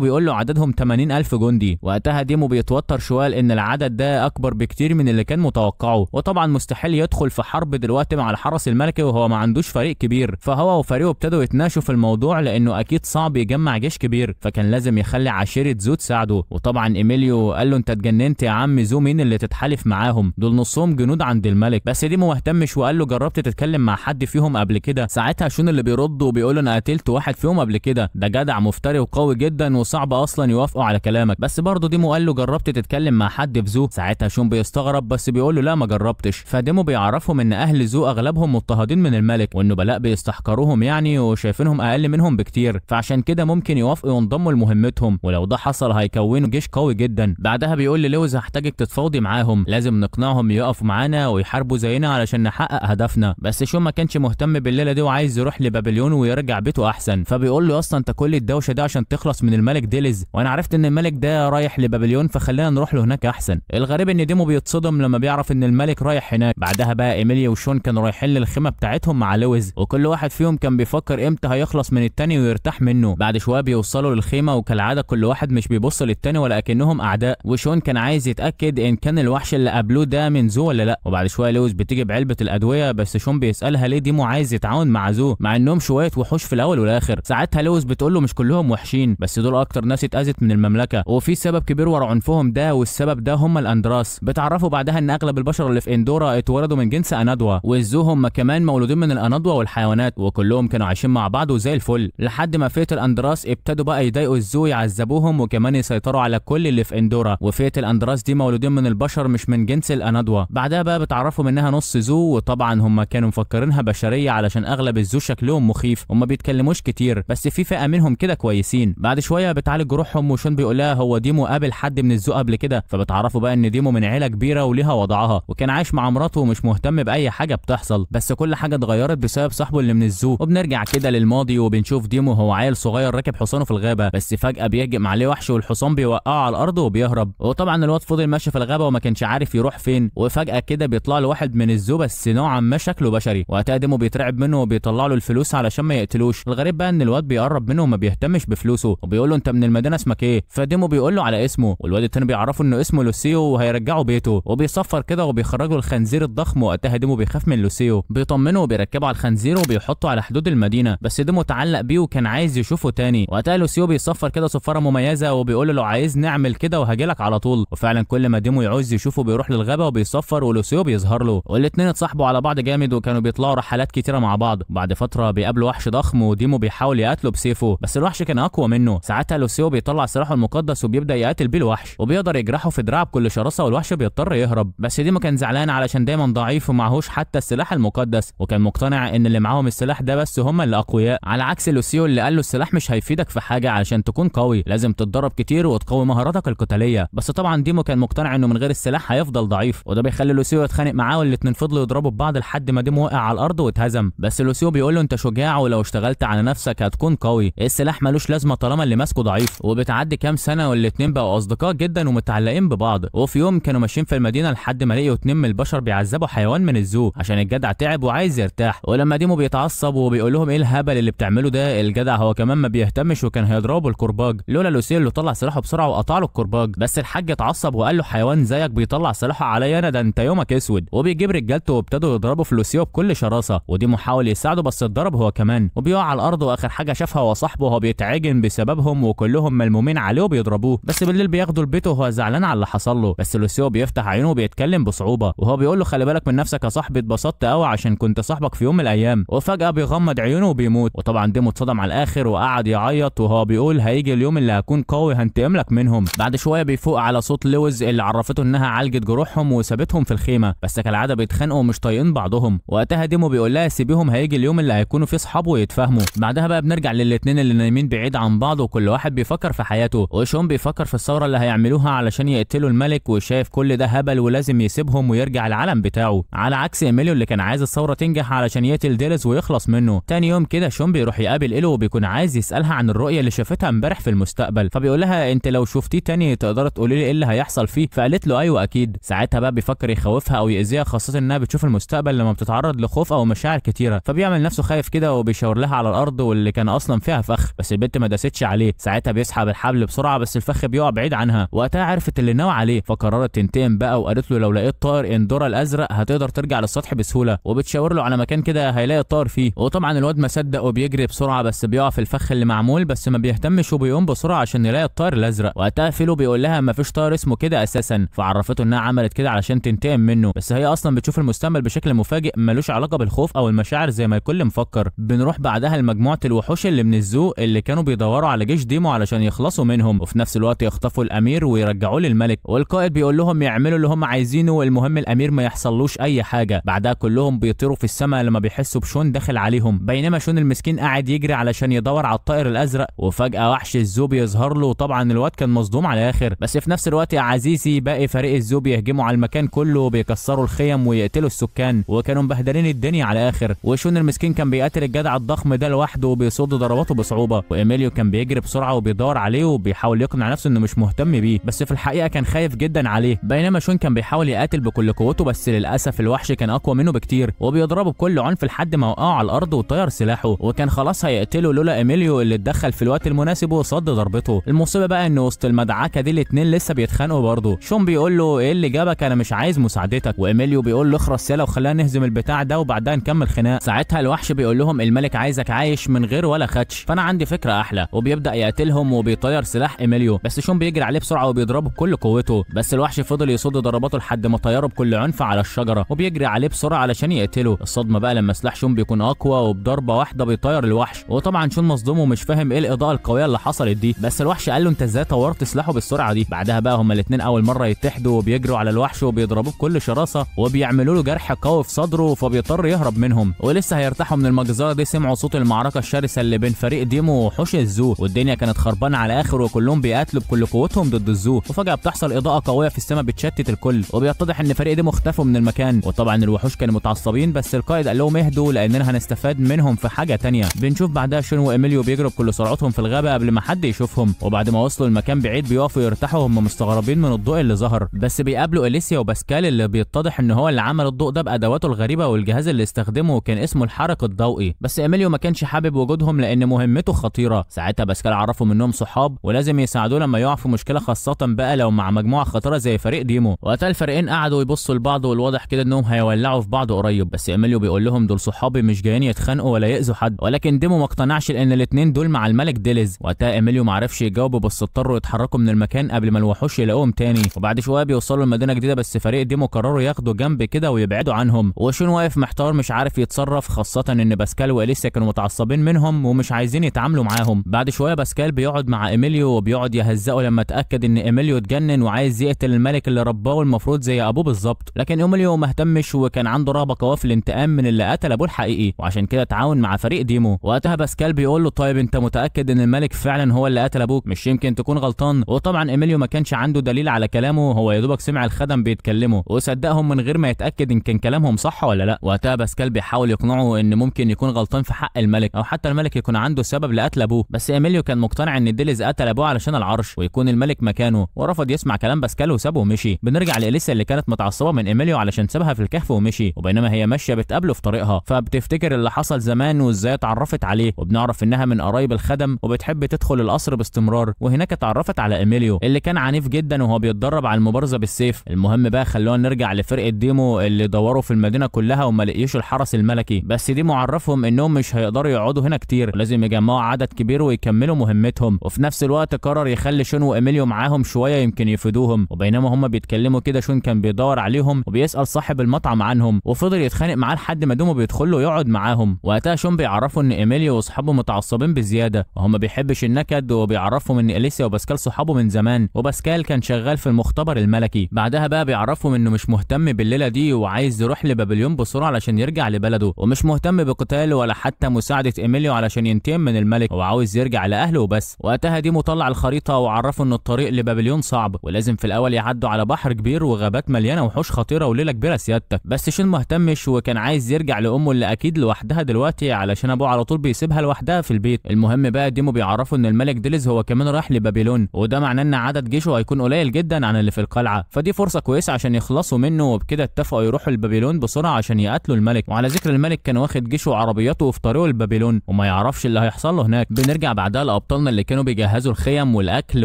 بيقول له عددهم 80,000 جندي. وقتها ديمو بيتوتر شويه لان العدد ده اكبر بكتير من اللي كان متوقعه، وطبعا مستحيل يدخل في حرب دلوقتي مع الحرس الملكي وهو ما عندوش فريق كبير. فهو وفريقه ابتدوا يتناقشوا في الموضوع لانه اكيد صعب يجمع جيش كبير، فكان لازم يخلي عشيره زو تساعده. وطبعا ايميليو قال له انت اتجننت يا عم زو، مين اللي تتحالف معاهم؟ دول نصهم جنود عند الملك. بس ديمو ما اهتمش وقال له جربت تتكلم مع حد فيهم قبل كده؟ ساعتها شون اللي بيرد وبيقول له انا قتلت واحد فيهم قبل كده، ده جدع مفتري وقوي جدا وصعب اصلا يوافقوا على كلامك. بس برضه ديمو قال له جربت تتكلم مع حد في زو؟ ساعتها شون بيستغرب بس بيقول له لا ما جربتش. فديمو بيعرفهم ان اهل زو اغلبهم مضطهدين من الملك، وانه بلاء بيستحقروهم يعني وشايفينهم اقل منهم بكتير، فعشان كده ممكن يوافقوا ينضموا لمهمتهم، ولو ده حصل هيكونوا جيش قوي جدا. بعدها بيقول للويز هحتاجك تتفاوضي معاهم، لازم نقنعهم يقفوا معانا ويحاربوا زينا علشان نحقق هدفنا. بس شون ما كانش مهتم بالليله دي وعايز يروح لبابليون ويرجع بيته احسن. فبيقول له اصلا انت كل الدوشه دي عشان تخلص من الملك ديليز، وانا عرفت ان الملك ده رايح لبابليون فخلينا نروح له هناك احسن. الغريب ان ديمو بيتصدم لما بيعرف ان الملك رايح هناك. بعدها بقى ايميليا وشون كانوا رايحين للخيمه بتاعتهم مع لويز، وكل واحد فيهم كان بيفكر امتى هيخلص من التاني ويرتاح منه. بعد شويه بيوصلوا للخيمه وكالعاده كل واحد مش بيبص للتاني ولا كانهم اعداء، وشون كان عايز يتاكد ان كان الوحش اللي قابلوه ده من زو ولا لا. وبعد شويه لويز بتيجي بعلبه الادويه، بس شون بيسالها ليه ديمو عايز يتعاون مع زو مع انهم شويه وحوش في الاول والاخر. ساعتها لويز بتقول له مش كلهم وحشين، بس دول اكتر ناس اتاذت من المملكه وفي سبب كبير ورا عنفهم ده، والسبب ده هم الاندراس. بتعرفوا بعدها ان اغلب البشر اللي في اندورا اتولدوا من جنس انادوا، والزو هم كمان مولودين من الانادوا والحيوانات، وكلهم كانوا عايشين مع بعض وزي الفل لحد ما فئه الاندراس ابتدوا بقى يضايقوا الزو يعذبوهم وكمان يسيطروا على كل اللي في اندورا. وفئه الاندراس دي مولودين من البشر مش من جنس الانادوا. بعدها بقى بتعرفوا منها نص زو، وطبعا هم كانوا مفكرينها بشريه علشان اغلب الزو شكلهم مخيف وما بيتكلموش كتير، بس في فئه منهم كده كويسين. بعد شويه بتعالج جروحهم وشون بيقول لها هو ديمو قابل حد من الزو قبل كده؟ فبتعرفوا بقى ان ديمو من عيله كبيره وليها وضعها، وكان عايش مع مراته ومش مهتم باي حاجه بتحصل، بس كل حاجه اتغيرت بسبب صاحبه اللي من الزو. وبنرجع كده للماضي وبنشوف ديمو هو عيل صغير راكب حصانه في الغابه، بس فجاه بيهجم عليه وحش والحصان بيوقعه على الارض وبيهرب. وطبعا الواد فضل ماشي في الغابه وما كانش عارف يروح فين، وفجاه كده بيطلع له واحد من الزو بس نوعا ما شكله بشري. وقتها ديمو بيترعب منه وبيطلع له الفلوس علشان ما يقتلوش. الغريب بقى ان الواد بيقرب منه وما بيهتمش بفلوسه، وبيقول له انت من المدينه اسمك ايه؟ فديمو بيقول له على اسمه، والواد التاني بيعرفه انه اسمه لوسيو وهيرجعه بيته، وبيصفر كده وبيخرجوا الخنزير الضخم. وقتها ديمو بيخاف من لوسيو، بيطمنه وبيركبه على الخنزير وبيحطه على حدود المدينه، بس ديمو اتعلق بيه وكان عايز يشوفه تاني. وقتها لوسيو بيصفر كده صفاره مميزه وبيقول له لو عايز نعمل كده وهجيلك على طول. وفعلا كل ما ديمو يعوز يشوفه بيروح للغابه وبيصفر ولوسيو بيظهر له، والاتنين اتصاحبوا على بعض جامد وكانوا بيطلعوا رحلات كتيره مع بعض. بعد فتره بيقابلوا وحش ضخم وديمو بيحاول يقتله بسيفه، بس الوحش كان اقوى منه. ساعتها لوسيو بيطلع سلاحه المقدس وبيبدا يقاتل بيه الوحش، وبيقدر يجرحه في دراعه بكل شراسه والوحش بيضطر يهرب. بس ديمو كان زعلان علشان دايما ضعيف ومعهوش حتى السلاح المقدس، وكان مقتنع ان اللي معاهم السلاح ده بس هم اللي اقوياء، على عكس لوسيو اللي قال له السلاح مش هيفيدك في حاجه، علشان تكون قوي لازم تتدرب كتير وتقوي مهاراتك القتاليه. بس طبعا ديمو كان مقتنع انه من غير السلاح هيفضل ضعيف، وده بيخلي لوسيو يتخانق معاه، والاتنين فضلوا يضربوا ببعض لحد ما ديمو وقع على الارض واتهزم. بس لوسيو بيقول له انت شجاع ولو اشتغلت على نفسك هتكون قوي، السلاح ملوش لازمه طالما اللي ماسكه ضعيف. وبتعدي كام سنه والاتنين بقوا اصدقاء جدا ومتعلقين ببعض. وفي يوم كانوا ماشيين في المدينه لحد ما لقيوا اتنين من البشر بيعذبوا حيوان من الزو عشان الجدع تعب وعايز يرتاح. ولما ديمو بيتعصب وبيقول لهم ايه الهبل اللي بتعمله ده، الجدع هو كمان ما بيهتمش وكان هيضربه بالكرباج لولا لوسيو اللي طلع سلاحه بسرعه وقطع له الكرباج. بس الحاج اتعصب وقال له حيوان زيك بيطلع سلاحه عليا انا؟ ده انت يومك اسود. وبيجيب رجالته وابتدوا يضربوا في لوسيو بكل شراسه، وديمو حاول يساعده بس اتضرب هو كمان وبيقع على الارض. واخر حاجه شافها هو صاحبه وهو بيتعجن بسببهم وكلهم ملمومين عليه وبيضربوه. بس بالليل بياخدوا لبيته وهو زعلان على اللي حصل له، بس لوسيو بيفتح عينه وبيتكلم بصعوبه وهو بيقول له خلي بالك من نفسك يا صاحبي، اتبسطت قوي عشان كنت صاحبك في يوم من الايام. وفجاه بيغمض عيونه وبيموت. وطبعا ديمو اتصدم على الاخر وقعد يعيط وهو بيقول هيجي اليوم اللي هكون قوي هنتقم لك منهم. بعد شويه بيفوق على صوت لويز اللي عرفته انها عالجت جروحهم وسابتهم في الخيمه، بس كالعاده بيتخانقوا ومش طايقين بعضهم. وقتها ديمو بيقول لها سيبيهم هيجي اليوم اللي هيكونوا فيه اصحاب ويتفاهموا. بعدها بقى بنرجع للاتنين اللي نايمين بعيد عن بعض وكل واحد بيفكر في حياته، وشون بيفكر في الثوره اللي هيعملوها علشان يقتلوا الملك وشايف كل ده هبل ولازم يسيبهم ويرجع العالم بتاعه، على عكس ايميليو اللي كان عايز الثوره تنجح علشان يقتل ديليز ويخلص منه. تاني يوم كده شون بيروح يقابل إيلو وبيكون عايز يسالها عن الرؤيه اللي شافتها امبارح في المستقبل، فبيقول لها انت لو شفتيه تاني تقدر تقولي لي ايه اللي هيحصل فيه؟ فقالت له ايوه اكيد. ساعتها بقى بيفكر يخوفها او يأذيها، خاصه انها بتشوف المستقبل لما بتتعرض لخوف او مشاعر كتيره، فبيعمل نفسه خايف كده وبيشاور لها على الارض واللي كان اصلا فيها فخ، بس البنت ما داستش عليه. ساعتها بيسحب الحبل بسرعه بس الفخ بيقع بعيد عنها. وقتها عرفت اللي ناوي عليه فقررت تنتقم بقى وقالت له لو لقيت طائر اندورا الازرق هتقدر ترجع للسطح بسهوله، وبتشاور له على مكان كده هيلاقي الطائر فيه. وطبعا الواد ما صدق وبيجري بسرعه بس بيقع في الفخ اللي معمول، بس ما بيهتمش وبيقوم بسرعه عشان يلاقي الطائر الازرق. وقتها فيلو بيقول لها ما فيش طائر اسمه كده اساسا، فعرفته انها عملت كده علشان تنتقم منه، بس هي اصلا بتشوف المستقبل بشكل مفاجئ ملوش علاقه بالخوف او المشاعر زي ما الكل مفكر. بنروح بعدها لمجموعه الوحوش اللي من الزو اللي كانوا بيدوروا على جيش ديمو علشان يخلصوا منهم، وفي نفس الوقت يخطفوا الامير ويرجعوه للملك. والقائد بيقول لهم يعملوا اللي هم عايزينه والمهم الامير ما يحصلوش اي حاجه. بعدها كلهم بيطيروا في السماء لما بيحسوا بشون داخل عليهم، بينما شون المسكين قاعد يجري علشان يدور على الطائر الازرق. وفجاه وحش الزو بيظهر له، وطبعا الواد كان مصدوم على الاخر. بس في نفس الوقت يا عزيزي باقي فريق الزو بيهجموا على المكان كله وبيكسروا الخيم ويقتلوا السكان، وكانوا مبهدلين الدنيا على الاخر. وشون المسكين كان بيقاتل الجدع الضخم ده لوحده وبيصد ضرباته بصعوبه، وايميليو كان بيجري بسرعه وبيدور عليه وبيحاول يقنع نفسه انه مش مهتم بيه، بس في الحقيقه كان خايف جدا عليه. بينما شون كان بيحاول يقاتل بكل قوته، بس للاسف الوحش كان اقوى منه بكتير وبيضربه بكل عنف لحد ما وقعه على الارض وطير سلاحه، وكان خلاص هيقتله لولا ايميليو اللي اتدخل في الوقت المناسب وصد ضربته. المصيبه بقى ان وسط المدعكه دي الاتنين لسه بيتخانقوا برضه. شون بيقول له ايه اللي جابك، انا مش عايز مساعدتك، وايميليو بيقول له اخرس يلا وخلينا نهزم البتاع ده وبعدها نكمل خناق. ساعتها الوحش بيقول لهم الملك عايزك عايش من غير ولا خدش، فانا عندي فكره احلى، وبيبدا يقتلهم وبيطير سلاح ايميليو، بس شون بيجري عليه بسرعه وبيضربه بكل قوته، بس الوحش فضل يصد ضرباته لحد ما طيره بكل عنف على الشجره وبيجري عليه بسرعه علشان يقتله. الصدمه بقى لما سلاح شون بيكون اقوى وبضربه واحده بيطير الوحش، وطبعا شون مصدوم ومش فاهم ايه الاضاءه القويه اللي حصلت دي، بس الوحش قال له انت ازاي طورت سلاحه بالسرعه دي. بعدها بقى هما الاثنين اول مره يتحدوا وبيجروا على الوحش وبيضربوه بكل شراسه وبيعملوا له جرح قوي في صدره فبيضطر يهرب منهم. ولسه هيرتاحوا من المجزره دي سمعوا صوت المعركه الشرسه اللي بين فريق ديمو ووحوش الزو، والدنيا كانت خربانه على الاخر وكلهم بيقاتلوا بكل قوتهم ضد الزو. وفجاه بتحصل اضاءه قويه في السماء بتشتت الكل وبيتضح ان فريق ديمو اختفوا من المكان. وطبعا الوحوش كانوا متعصبين بس القائد قال لهم اهدوا لاننا هنستفاد منهم في حاجه تانية. بنشوف بعدها شون وايميليو بيجروا بكل سرعتهم في الغابه قبل ما حد يشوفهم، وبعد ما وصلوا المكان بعيد بيقفوا يرتاحوا هم مستغربين من الضوء اللي ظهر، بس بيقابلوا اليسيا وباسكال اللي بيتضح ان هو اللي عمل الضوء ده بادواته الغريبه، والجهاز اللي استخدمه كان اسمه الحرق الضوئي. بس ايميليو ما كانش حابب وجودهم لان مهمته خطيره. ساعتها باسكال عرفوا منهم صحاب ولازم يساعدوه لما يقع في مشكله، خاصه بقى لو مع مجموعه خطيره زي فريق ديمو. وقتها الفريقين قعدوا يبصوا لبعض والواضح كده انهم هيولعوا في بعض قريب، بس ايميليو بيقول لهم دول صحابي مش جايين يتخانقوا ولا ياذوا حد، ولكن ديمو ما اقتنعش لان الاثنين دول مع الملك ديليز. وقتها ايميليو ما عرفش يجاوبوا بس اضطروا يتحركوا من المكان قبل ما الوحوش يلاقوهم تاني. وبعد شويه بيوصلوا لمدينه جديده بس فريق ديمو قرروا ياخدوا جنب كده ويبعدوا عنهم، وشون واقف محتار مش عارف يتصرف، خاصه ان باسكال واليسيا كانوا متعصبين منهم ومش عايزين يتعاملوا معاهم. بعد شويه باسكال بيقعد مع ايميليو وبيقعد يهزقه لما اتاكد ان ايميليو اتجنن وعايز يقتل الملك اللي رباه المفروض زي ابوه بالظبط، لكن ايميليو ما اهتمش وكان عنده رغبه قويه في الانتقام من اللي قتل ابوه الحقيقي، وعشان كده تعاون مع فريق ديمو. وقتها باسكال بيقول له طيب انت متاكد ان الملك فعلا هو اللي قتل ابوك؟ مش يمكن تكون غلطان. وطبعا ايميليو ما كانش عنده دليل على كلامه، هو يا دوبك سمع الخدم بيتكلموا وصدقهم من غير ما يتاكد ان كان كلامهم صح ولا لا. وقتها باسكال بيحاول يقنعه ان ممكن يكون غلطان في حق الملك او حتى الملك يكون عنده سبب لقتل ابوه، بس ايميليو كان مقتنع ان ديليز قتل ابوه علشان العرش ويكون الملك مكانه، ورفض يسمع كلام باسكال وسابه ومشي. بنرجع لاليسا اللي كانت متعصبه من ايميليو علشان سابها في الكهف ومشي، وبينما هي ماشيه بتقابله في طريقها فبتفتكر اللي حصل زمان وازاي اتعرفت عليه، وبنعرف انها من قرايب الخدم وبتحب تدخل القصر باستمرار، وهناك اتعرفت على ايميليو اللي كان عنيف جدا وهو بيتدرب على المبارزه بالسيف. المهم بقى خلونا نرجع لفرقه ديمو اللي دوروا في المدينه كلها وما لقيوش الحرس الملكي، بس ديمو عرفهم انهم مش هيقدروا يقعدوا هنا كتير ولازم يجمعوا عدد كبير ويكملوا مهمتهم، وفي نفس الوقت قرر يخلي شون وايميليو معاهم شويه يمكن يفيدوهم. وبينما هم بيتكلموا كده شون كان بيدور عليهم وبيسال صاحب المطعم عنهم وفضل يتخانق معاه لحد ما ديمو بيدخل له يقعد معاهم. وقتها شون بيعرفوا ان ايميليو واصحابه متعصبين بزياده وهم ما بيحبش النكد، وبيعرفهم ان اليسيا وباسكال صحابه من زمان وباسكال كان شغال في المختبر الملكي. بعدها بقى بيعرفهم انه مش مهتم بالليله دي وعايز يروح لبابليون بسرعه علشان يرجع لبلده، ومش مهتم بقتاله ولا حتى مساعده ايميليو علشان ينتقم من الملك، هو عاوز يرجع لاهله وبس. وقتها ديمو طلع الخريطه وعرفه ان الطريق لبابليون صعب ولازم في الاول يعدوا على بحر كبير وغابات مليانه وحوش خطيره وليله كبيره سيادتك، بس شون مهتمش وكان عايز يرجع لامه اللي اكيد لوحدها دلوقتي علشان ابوه على طول بيسيبها لوحدها في البيت. المهم بقى ديمو بيعرفوا ان الملك ديليز هو كمان راح لبابلون، وده معناه ان عدد جيشه هيكون قليل جدا عن اللي في القلعه، فدي فرصه كويسه عشان يخلصوا منه، وبكده اتفقوا يروحوا لبابلون بسرعه عشان يقتلوا الملك. وعلى ذكر الملك كان واخد جيش يشوا عربياته في طريقه لبابلون وما يعرفش اللي هيحصل له هناك. بنرجع بعدها لابطالنا اللي كانوا بيجهزوا الخيم والاكل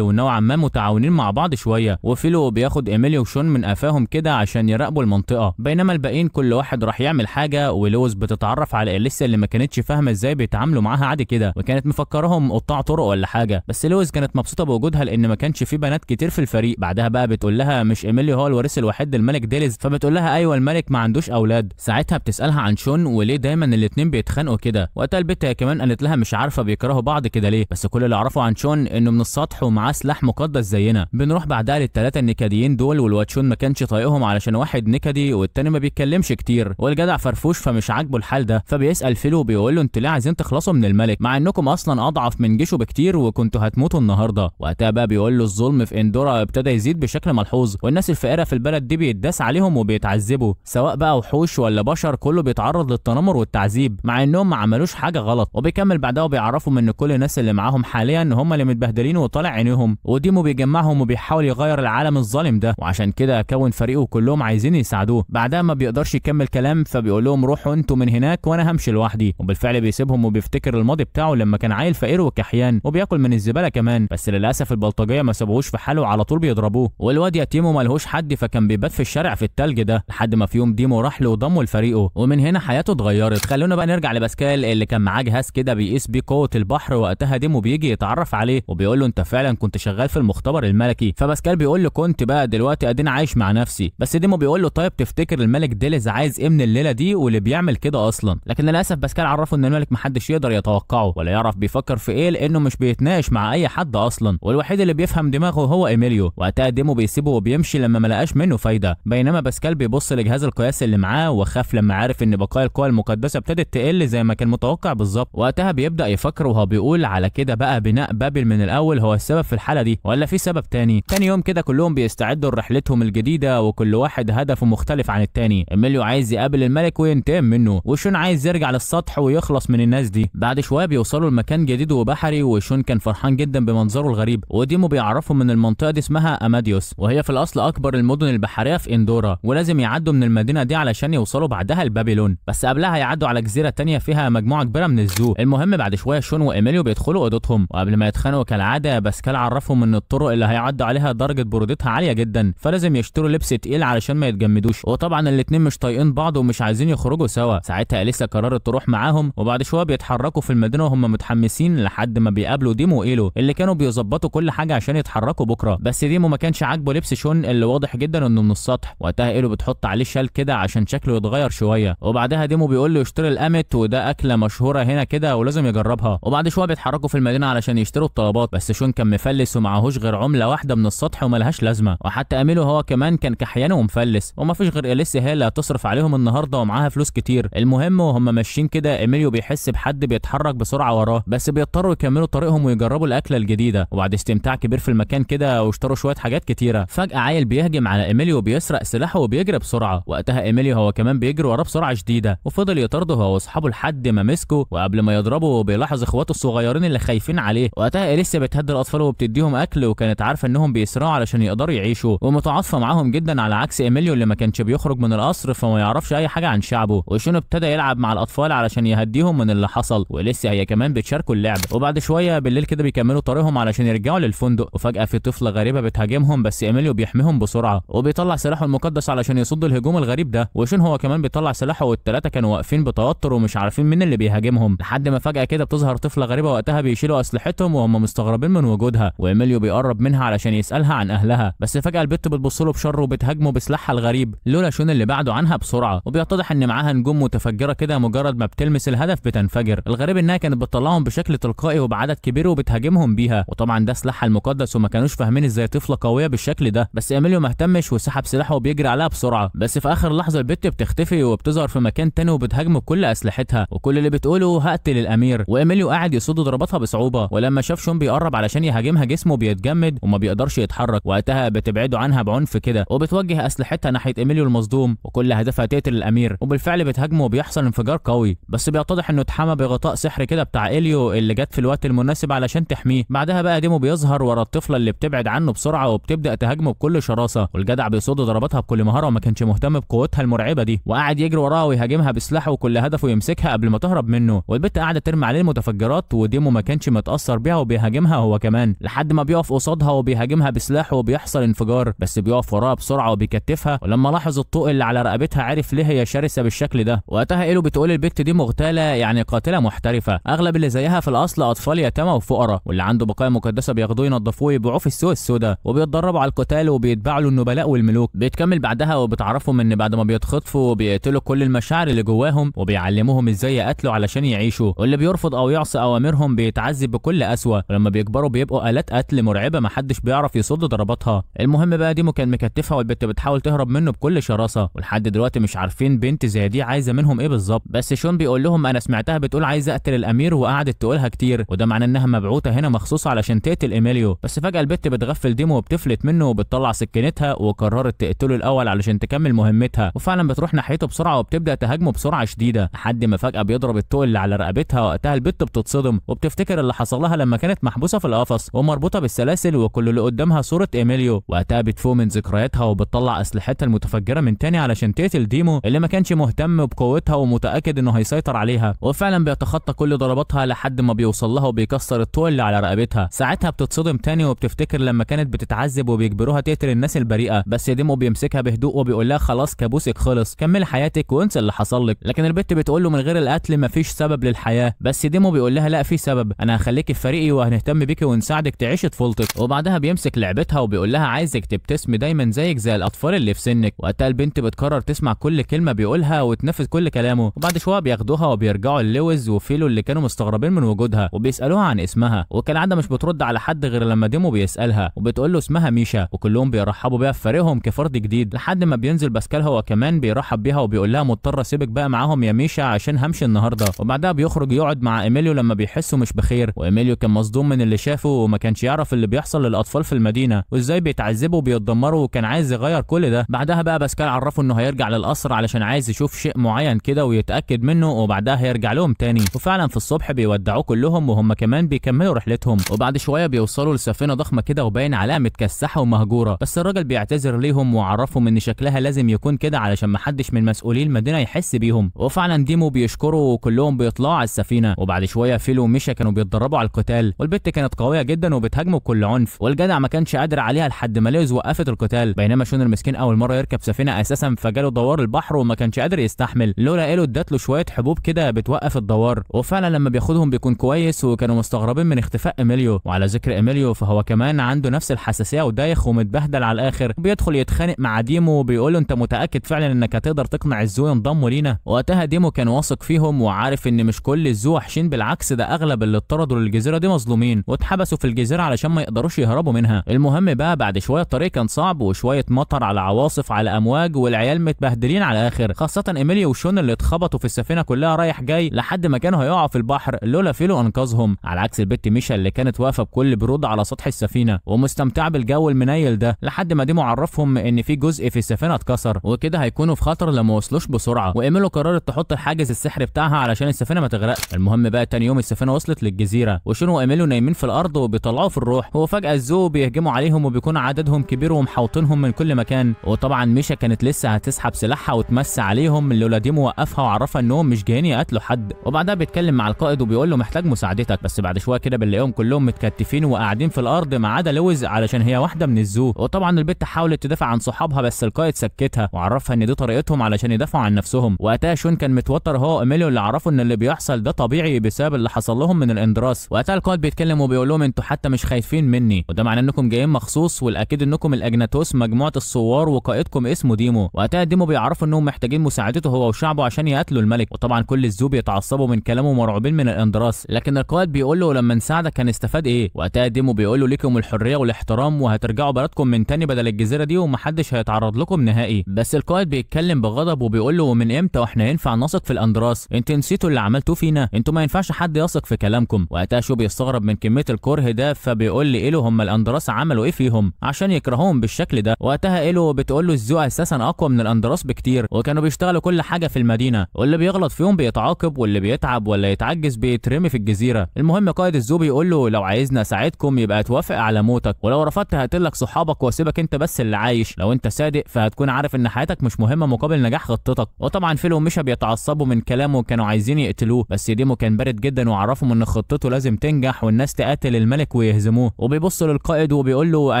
ونوعا ما متعاونين مع بعض شويه، وفيلو بياخد ايميليو وشون من قفاهم كده عشان يراقبوا المنطقه، بينما الباقيين كل واحد راح يعمل حاجه. ولويس بتتعرف على اليسا اللي ما كانتش فاهمه ازاي بيتعاملوا معاها عادي كده، وكانت مفكرهم قطاع طرق ولا حاجه، بس لويس كانت مبسوطه بوجودها لان ما كانش في بنات كتير في الفريق. بعدها بقى بتقول لها مش ايميليو هو الوارث الوحيد للملك ديليز، فبتقول لها ايوه الملك ما عندوش اولاد. ساعتها بتسالها عن شون وليه دايما الاتنين بيتخانقوا كده، وقتها البت هي كمان قالت لها مش عارفه بيكرهوا بعض كده ليه، بس كل اللي اعرفه عن شون انه من السطح ومعاه سلاح مقدس زينا. بنروح بعدها للثلاثه النكديين دول، والواد شون ما كانش طايقهم علشان واحد نكدي والتاني ما بيتكلمش كتير، والجدع فرفوش فمش عاجبه الحال ده، فبيسال فيلو وبيقول له انتوا ليه عايزين تخلصوا من الملك مع انكم اصلا اضعف من جيشه بكتير وكنتوا هتموتوا النهارده. وقتها بقى بيقول له الظلم في اندورا ابتدى يزيد بشكل ملحوظ، والناس الفقيره في البلد دي بيتداس عليهم وبيتعذبوا، سواء بقى وحوش ولا بشر كله بيتعرض للتنمر والتعذيب مع انهم ما عملوش حاجه غلط. وبيكمل بعدها وبيعرفهم ان كل الناس اللي معاهم حاليا هم اللي متبهدلين وطالع عينيهم، وديمو بيجمعهم وبيحاول يغير العالم الظالم ده، وعشان كده كون فريقه كلهم عايزين يساعدوه. بعدها ما بيقدرش يكمل كلام فبيقول لهم روحوا انتوا من هناك وانا همشي لوحدي، وبالفعل بيسيبهم وبيفتكر الماضي بتاعه لما كان عيل فقير وكحيان وبياكل من الزباله كمان، بس للاسف البلطجيه ما سابوهوش في حاله وعلى طول بيضربوه، والواد يتيم ومالهوش حد فكان بيبات في الشارع في التلج ده لحد ما في يوم ديمو راح له وضمه لفريقه، ومن هنا حياته اتغيرت. خلونا بقى نرجع لباسكال اللي كان معاه جهاز كده بيقيس بيه قوه البحر. وقتها ديمو بيجي يتعرف عليه وبيقول له انت فعلا كنت شغال في المختبر الملكي، فباسكال بيقول له كنت بقى دلوقتي ادينا عايش مع نفسي. بس ديمو بيقول له طيب تفتكر الملك ديليز عايز ايه من الليله دي واللي بيعمل كده اصلا؟ لكن للاسف باسكال عرفه ان الملك محدش يقدر يتوقعه ولا يعرف بيفكر في ايه لانه مش بيتناقش مع اي حد اصلا، والوحيد اللي بيفهم دماغه هو ايميليو. وقتها ديمو بيسيبه وبيمشي لما ما لقاش منه فايده، بينما باسكال بيبص لجهاز القياس اللي معاه وخاف لما عرف ان بقايا القوى المقدسه ابتدت تقل زي ما كان متوقع بالظبط. وقتها بيبدا يفكر وهو بيقول على كده بقى بناء بابل من الاول هو السبب في الحاله دي ولا في سبب تاني؟ تاني يوم كده كلهم بيستعدوا لرحلتهم الجديده وكل واحد هدفه مختلف عن التاني. ايميليو عايز يقابل الملك وينتقم منه، وشون عايز يرجع للسطح ويخلص من الناس دي. بعد شويه بيوصلوا لمكان جديد وبحري، وشون كان فرحان جدا بمنظره الغريب، وديمو بيعرفهم من المنطقه دي اسمها اماديوس، وهي في الاصل اكبر المدن البحريه في اندورا، ولازم يعدوا من المدينه دي علشان يوصلوا بعدها لبابلون، بس قبلها يعدوا على جزيره تانية فيها مجموعه كبيره من الزو. المهم بعد شويه شون وايميليو بيدخلوا اوضتهم، وقبل ما يتخانقوا كالعاده باسكال عرفهم ان الطرق اللي هيعدوا عليها درجه برودتها عاليه جدا، فلازم يشتروا لبس تقيل علشان ما يتجمدوش، وطبعا الاتنين مش طايقين بعض ومش عايزين يخرجوا سوا. ساعتها اليسا قررت تروح معاهم، وبعد شويه بيتحركوا في المدينه وهم متحمسين لحد ما بيقابلوا ديمو وايلو اللي كانوا بيظبطوا كل حاجه عشان يتحركوا بكره. بس ديمو ما كانش عاجبه لبس شون اللي واضح جدا انه من السطح. وقتها ايلو بتحط عليه شال كده عشان شكله يتغير شويه، وبعدها ديمو بيقول له يشتري القمت وده اكله مشهوره هنا كده ولازم يجربها. وبعد شويه بيتحركوا في المدينه علشان يشتروا الطلبات، بس شون كان مفلس ومعهوش غير عمله واحده من السطح وملهاش لازمه، وحتى اميلو هو كمان كان كحيان ومفلس، ومفيش غير اليسا هي اللي هتصرف عليهم النهارده ومعاها فلوس كتير. المهم وهم ماشيين كده ايميليو بيحس بحد بيتحرك بسرعه وراه، بس بيضطروا يكملوا طريقهم ويجربوا الاكله الجديده. وبعد استمتاع كبير في المكان كده واشتروا شويه حاجات كتيره، فجاه عيل بيهجم على ايميليو وبيسرق سلاحه وبيجري بسرعه. وقتها ايميليو هو كمان بيجري وراه بسرعه شديده، وفضل يطارده هو واصحابه لحد ما مسكه، وقبل ما يضربه بيلاحظ اخواته الصغيرين اللي خايفين عليه. وقتها اليسا بتهدي الاطفال وبتديهم اكل، وكانت عارفه انهم بيسرقوا علشان يقدروا يعيشوا، ومتعاطفه معاهم جدا على عكس ايميليو اللي ما كانش بيخرج من القصر فما يعرفش اي حاجه عن شعبه. وشون ابتدى يلعب مع الاطفال علشان يهديهم من اللي حصل، واليسا هي كمان بتشاركوا اللعب. وبعد شويه بالليل كده بيكملوا طريقهم علشان يرجعوا للفندق، وفجاه في طفله غريبه بتهاجمهم، بس ايميليو بيحميهم بسرعه وبيطلع سلاحه المقدس علشان يصد الهجوم الغريب ده، وشون هو كمان بيطلع سلاحه، والثلاثه كانوا واقفين بتوتر ومش عارفين مين اللي بيهاجمهم، لحد ما فجاه كده بتظهر طفله غريبه. وقتها بيشيلوا اسلحتهم وهم مستغربين من وجودها، وايميليو بيقرب منها علشان يسالها عن اهلها، بس فجاه البت بتبص له بشر وبتهاجمه بسلاحها الغريب لولا شون اللي بعده عنها بسرعه. وبيتضح ان معاها نجوم متفجره كده مجرد ما بتلمس الهدف بتنفجر. الغريب انها كانت بتطلعهم بشكل تلقائي وبعدد كبير وبتهاجمهم بيها، وطبعا ده سلاحها المقدس وما كانوش فاهمين ازاي طفله قويه بالشكل ده. بس ايميليو ما اهتمش وسحب سلاحه وبيجري عليها بسرعه، بس في اخر لحظه البت بتختفي وبتظهر في مكان تاني وبتهاجمه بكل اسلحتها، وكل اللي بتقوله هقتل الامير. وايميليو قاعد يصد ضرباتها بصعوبه، ولما شاف شون بيقرب علشان يهاجمها جسمه بيتجمد وما بيقدرش يتحرك. وقتها بتبعده عنها بعنف كده وبتوجه اسلحتها ناحيه ايميليو المصدوم، وكل هدفها تقتل الامير. وبالفعل بتهاجمه وبيحصل انفجار قوي، بس بيتضح انه اتحمى بغطاء سحر كده بتاع اليو اللي جت في الوقت المناسب علشان تحميه. بعدها بقى ديمو بيظهر ورا الطفله اللي بتبعد عنه بسرعه وبتبدا تهاجمه بكل شراسه، والجدع بيصد ضرباتها بكل مهاره وما كانش مهتم بقوتها المرعبه دي، وقاعد يجري وراها ويهاجمها بسلاحه، وكل هدفه يمسكها قبل ما تهرب منه، والبت قاعده ترمي عليه المتفجرات وديمو ما كانش متاثر بيها وبيهاجمها هو كمان، لحد ما بيقف قصادها وبيهاجمها بسلاحه وبيحصل انفجار، بس بيقف وراها بسرعه وبيكتفها. ولما لاحظ الطوق اللي على رقبتها عرف ليه هي شرسه بالشكل ده. وقتها ايلو بتقول البت دي مغتاله، يعني قاتله محترفه، اغلب اللي زيها في الاصل اطفال يتامى وفقراء، واللي عنده بقايا مقدسه بياخدوه ينضفوه ويبيعوه في السوق السوداء، وبيتدربوا على القتال وبيتباعوا له النبلاء والملوك. بيتكمل بعدها وبتعرفهم ان بعد ما بيتخطفوا بيقتلوا كل المشاعر اللي جواهم وبيعلموهم ازاي يقتلوا علشان يعيشوا، واللي بيرفض او يعصي اوامرهم بيتعذب بكل قسوه، ولما بيكبروا بيبقوا آلات قتل مرعبه محدش بيعرف يصد ضرباتها. المهم بقى ديمو كان مكتفها والبت بتحاول تهرب منه بكل شراسه، ولحد دلوقتي مش عارفين بنت زي دي عايزه منهم ايه بالظبط. بس شون بيقول لهم انا سمعتها بتقول عايزه اقتل الامير وقعدت تقولها كتير، وده معناه انها مبعوثه هنا مخصوص علشان تقتل ايميليو. بس فجاه البت بتغفل ديمو وبتفلت منه وبتطلع سكينتها وقررت تقتله الاول علشان تكمل مهمتها، وفعلا بتروح ناحيته بسرعه وبتبدا تهاجمه بسرعه شديده لحد ما فجاه بيضرب الطوق اللي على رقبتها. وقتها البت بتتصدم وبتفتكر اللي حصل لها لما كانت محبوسه في القفص ومربوطه بالسلاسل وكل اللي قدامها صوره ايميليو. وقتها بتفوق من ذكرياتها وبتطلع اسلحتها المتفجره من تاني علشان تقتل ديمو اللي ما كانش مهتم بقوتها ومتاكد انه هيسيطر عليها، وفعلا بيتخطى كل ضرباتها لحد ما بيوصل لها وبيكسر الطوق اللي على رقبتها. ساعتها بتتصدم تاني وبتفتكر لما كانت بتتعذب وبيجبروها تقتل الناس البريئه، بس ديمو بيمسكها بهدوء وبيقول لها خلاص كابوسك خلص، كملي حياتك وانسى اللي حصل لك. لكن البت بتقول له من غير القتل مفيش سبب للحياه، بس ديمو بيقول لها لا في سبب، انا هخليكي في فريقي وهنهتم بيكي ونساعدك تعيشي طفولتك. وبعدها بيمسك لعبتها وبيقول لها عايزك تبتسمي دايما زيك زي الاطفال اللي في سنك. وقتها البنت بتقرر تسمع كل كلمه بيقولها وتنفذ كل كلامه، وبعد شويه بياخدوها وبيرجعوا للويز وفيلو اللي كانوا مستغربين من وجودها وبيسالوها عن اسمها، وكالعاده مش بترد على حد غير لما ديمو بيسالها وبتقول له اسمها ميشا، وكلهم بيرحبوا بيها في فريقهم كفرد جديد لحد ما بينزل باسكال هو كمان بيرحب بيها وبيقول لها مضطر اسيبك بقى معاهم يا ميشا عشان همشي النهارده. وبعدها بيخرج يقعد مع ايميليو لما بيحسوا مش بخير، وايميليو كان مصدوم من اللي شافه وما كانش يعرف اللي بيحصل للاطفال في المدينه وازاي بيتعذبوا وبيتدمروا، وكان عايز يغير كل ده. بعدها بقى باسكال عرفه انه هيرجع للقصر علشان عايز يشوف شيء معين كده ويتاكد منه، وبعدها هيرجع لهم تاني. وفعلا في الصبح بيودعوه كلهم وهم كمان بيكملوا رحلتهم، وبعد شويه بيوصلوا لسفينه ضخمه كده وباين عليها متكسحه ومهجوره، بس الراجل بيعتذر ليهم وعرفهم ان شكلها لازم يكون كده علشان محدش من مسؤولي المدينه يحس بيهم. وفعلا ديمو بيشكروا وكلهم بيطلعوا على السفينه، وبعد شويه فيلو وميشا كانوا بيتدربوا على القتال، والبت كانت قويه جدا وبتهاجمه بكل عنف، والجدع ما كانش قادر عليها لحد ما ليوز وقفت القتال. بينما شون المسكين اول مره يركب سفينه اساسا فجاله دوار البحر وما كانش قادر يستحمل، لولا ايلو ادت له شويه حبوب كده بتوقف الدوار. وفعلا لما بياخدهم بيكون كويس، وكانوا مستغربين من اختفاء ايميليو. وعلى ذكر ايميليو فهو كمان عنده نفس الحساسيه ودايخ ومتبهدل على الاخر، وبيدخل يتخانق مع ديمو وبيقول له انت متاكد فعلا انك هتقدر تقنع الزو ينضموا لينا؟ وقتها ديمو كان واثق فيهم وعارف ان مش كل الزو وحشين، بالعكس ده اغلب اللي اتطردوا للجزيره دي مظلومين واتحبسوا في الجزيره علشان ما يقدروش يهربوا منها. المهم بقى بعد شويه الطريق كان صعب وشويه مطر على عواصف على امواج والعيال متبهدلين على الاخر، خاصه ايميليو وشون اللي اتخبطوا في السفينه كلها رايح جاي لحد ما كانوا هيقعوا في البحر لولا فيلو انقذهم، على عكس البت ميشا اللي كانت واقفه بكل بروده على سطح السفينه ومستمتعه بالجو المنيل ده، لحد ما ديمو عرفهم ان في جزء في السفينه اتكسر وكده هيكونوا في خطر لما وصلوش بسرعه، وايميليو قررت تحط الحاجز السحري بتاعها علشان السفينه ما تغرقش. المهم بقى تاني يوم السفينه وصلت للجزيره وشون وايميليو نايمين في الارض وبيطلعوا في الروح، وفجاه الزو بيهجموا عليهم وبيكون عددهم كبير ومحوطينهم من كل مكان. وطبعا ميشا كانت لسه هتسحب سلاحها وتمس عليهم لولا ديمو وقفها وعرفها انهم مش جايين يقتلوا حد، وبعدها بيتكلم مع القائد وبيقول له محتاج مساعدتك. بس بعد شويه كده بنلاقيهم كلهم متكتفين وقاعدين في الارض ما عدا لويز علشان هي واحده من الزو. وطبعا البت حاولت تدافع عن صحابها بس القائد سكتها وعرفها ان دي طريقتهم علشان يدافعوا عن نفسهم. وقتها شون كان متوتر هو وايميليو اللي عرفوا ان اللي بيحصل ده طبيعي بسبب اللي حصل لهم من الاندراس. وقتها القائد بيتكلم وبيقول لهم انتوا حتى مش خايفين مني، وده معناه انكم جايين مخصوص والاكيد انكم الاجناتوس مجموعه الثوار وقائدكم اسمه ديمو. وقتها ديمو بيعرفوا انهم محتاجين مساعدته هو وشعبه عشان يقتلوا الملك، وطبعا كل الزو بيتعصبوا من كلامه مرعوبين من الاندراس، لكن القائد بيقول له لما نساعدك هنستفاد ايه؟ وقتها ديمو بيقول له ليكم الحريه والاحترام وهترجعوا بلدكم من تاني بدل الجزيره دي ومحدش هيتعرض لكم نهائي. بس القائد بيتكلم بغضب وبيقول له ومن امتى واحنا ينفع نثق في الاندراس؟ انتوا نسيتوا اللي عملتوه فينا، انتوا ما ينفعش حد يثق في كلامكم. وقتها شو بيستغرب من كميه الكره ده فبيقول لي ايلو هم الاندراس عملوا ايه فيهم عشان يكرهوهم بالشكل ده؟ وقتها ايلو بتقول له الزو اساسا اقوى من الاندراس بكتير وكانوا بيشتغلوا كل حاجه في المدينه، واللي بيغلط فيهم بيتعاقب واللي بيتعب ولا يتعجز بيترمي في الجزيره. المهم قائد الزو بيقول له لو عايزني اساعدكم يبقى توافق على موتك، ولو رفضت هقتلك صحابك واسيبك انت بس اللي عايش، لو انت صادق فهتكون عارف ان حياتك مش مهمه مقابل نجاح خطتك. وطبعا فيلو وميشا بيتعصبوا اتعصبوا من كلامه وكانوا عايزين يقتلوه، بس ديمو كان بارد جدا وعرفهم ان خطته لازم تنجح والناس تقاتل الملك ويهزموه. وبيبص للقائد وبيقول له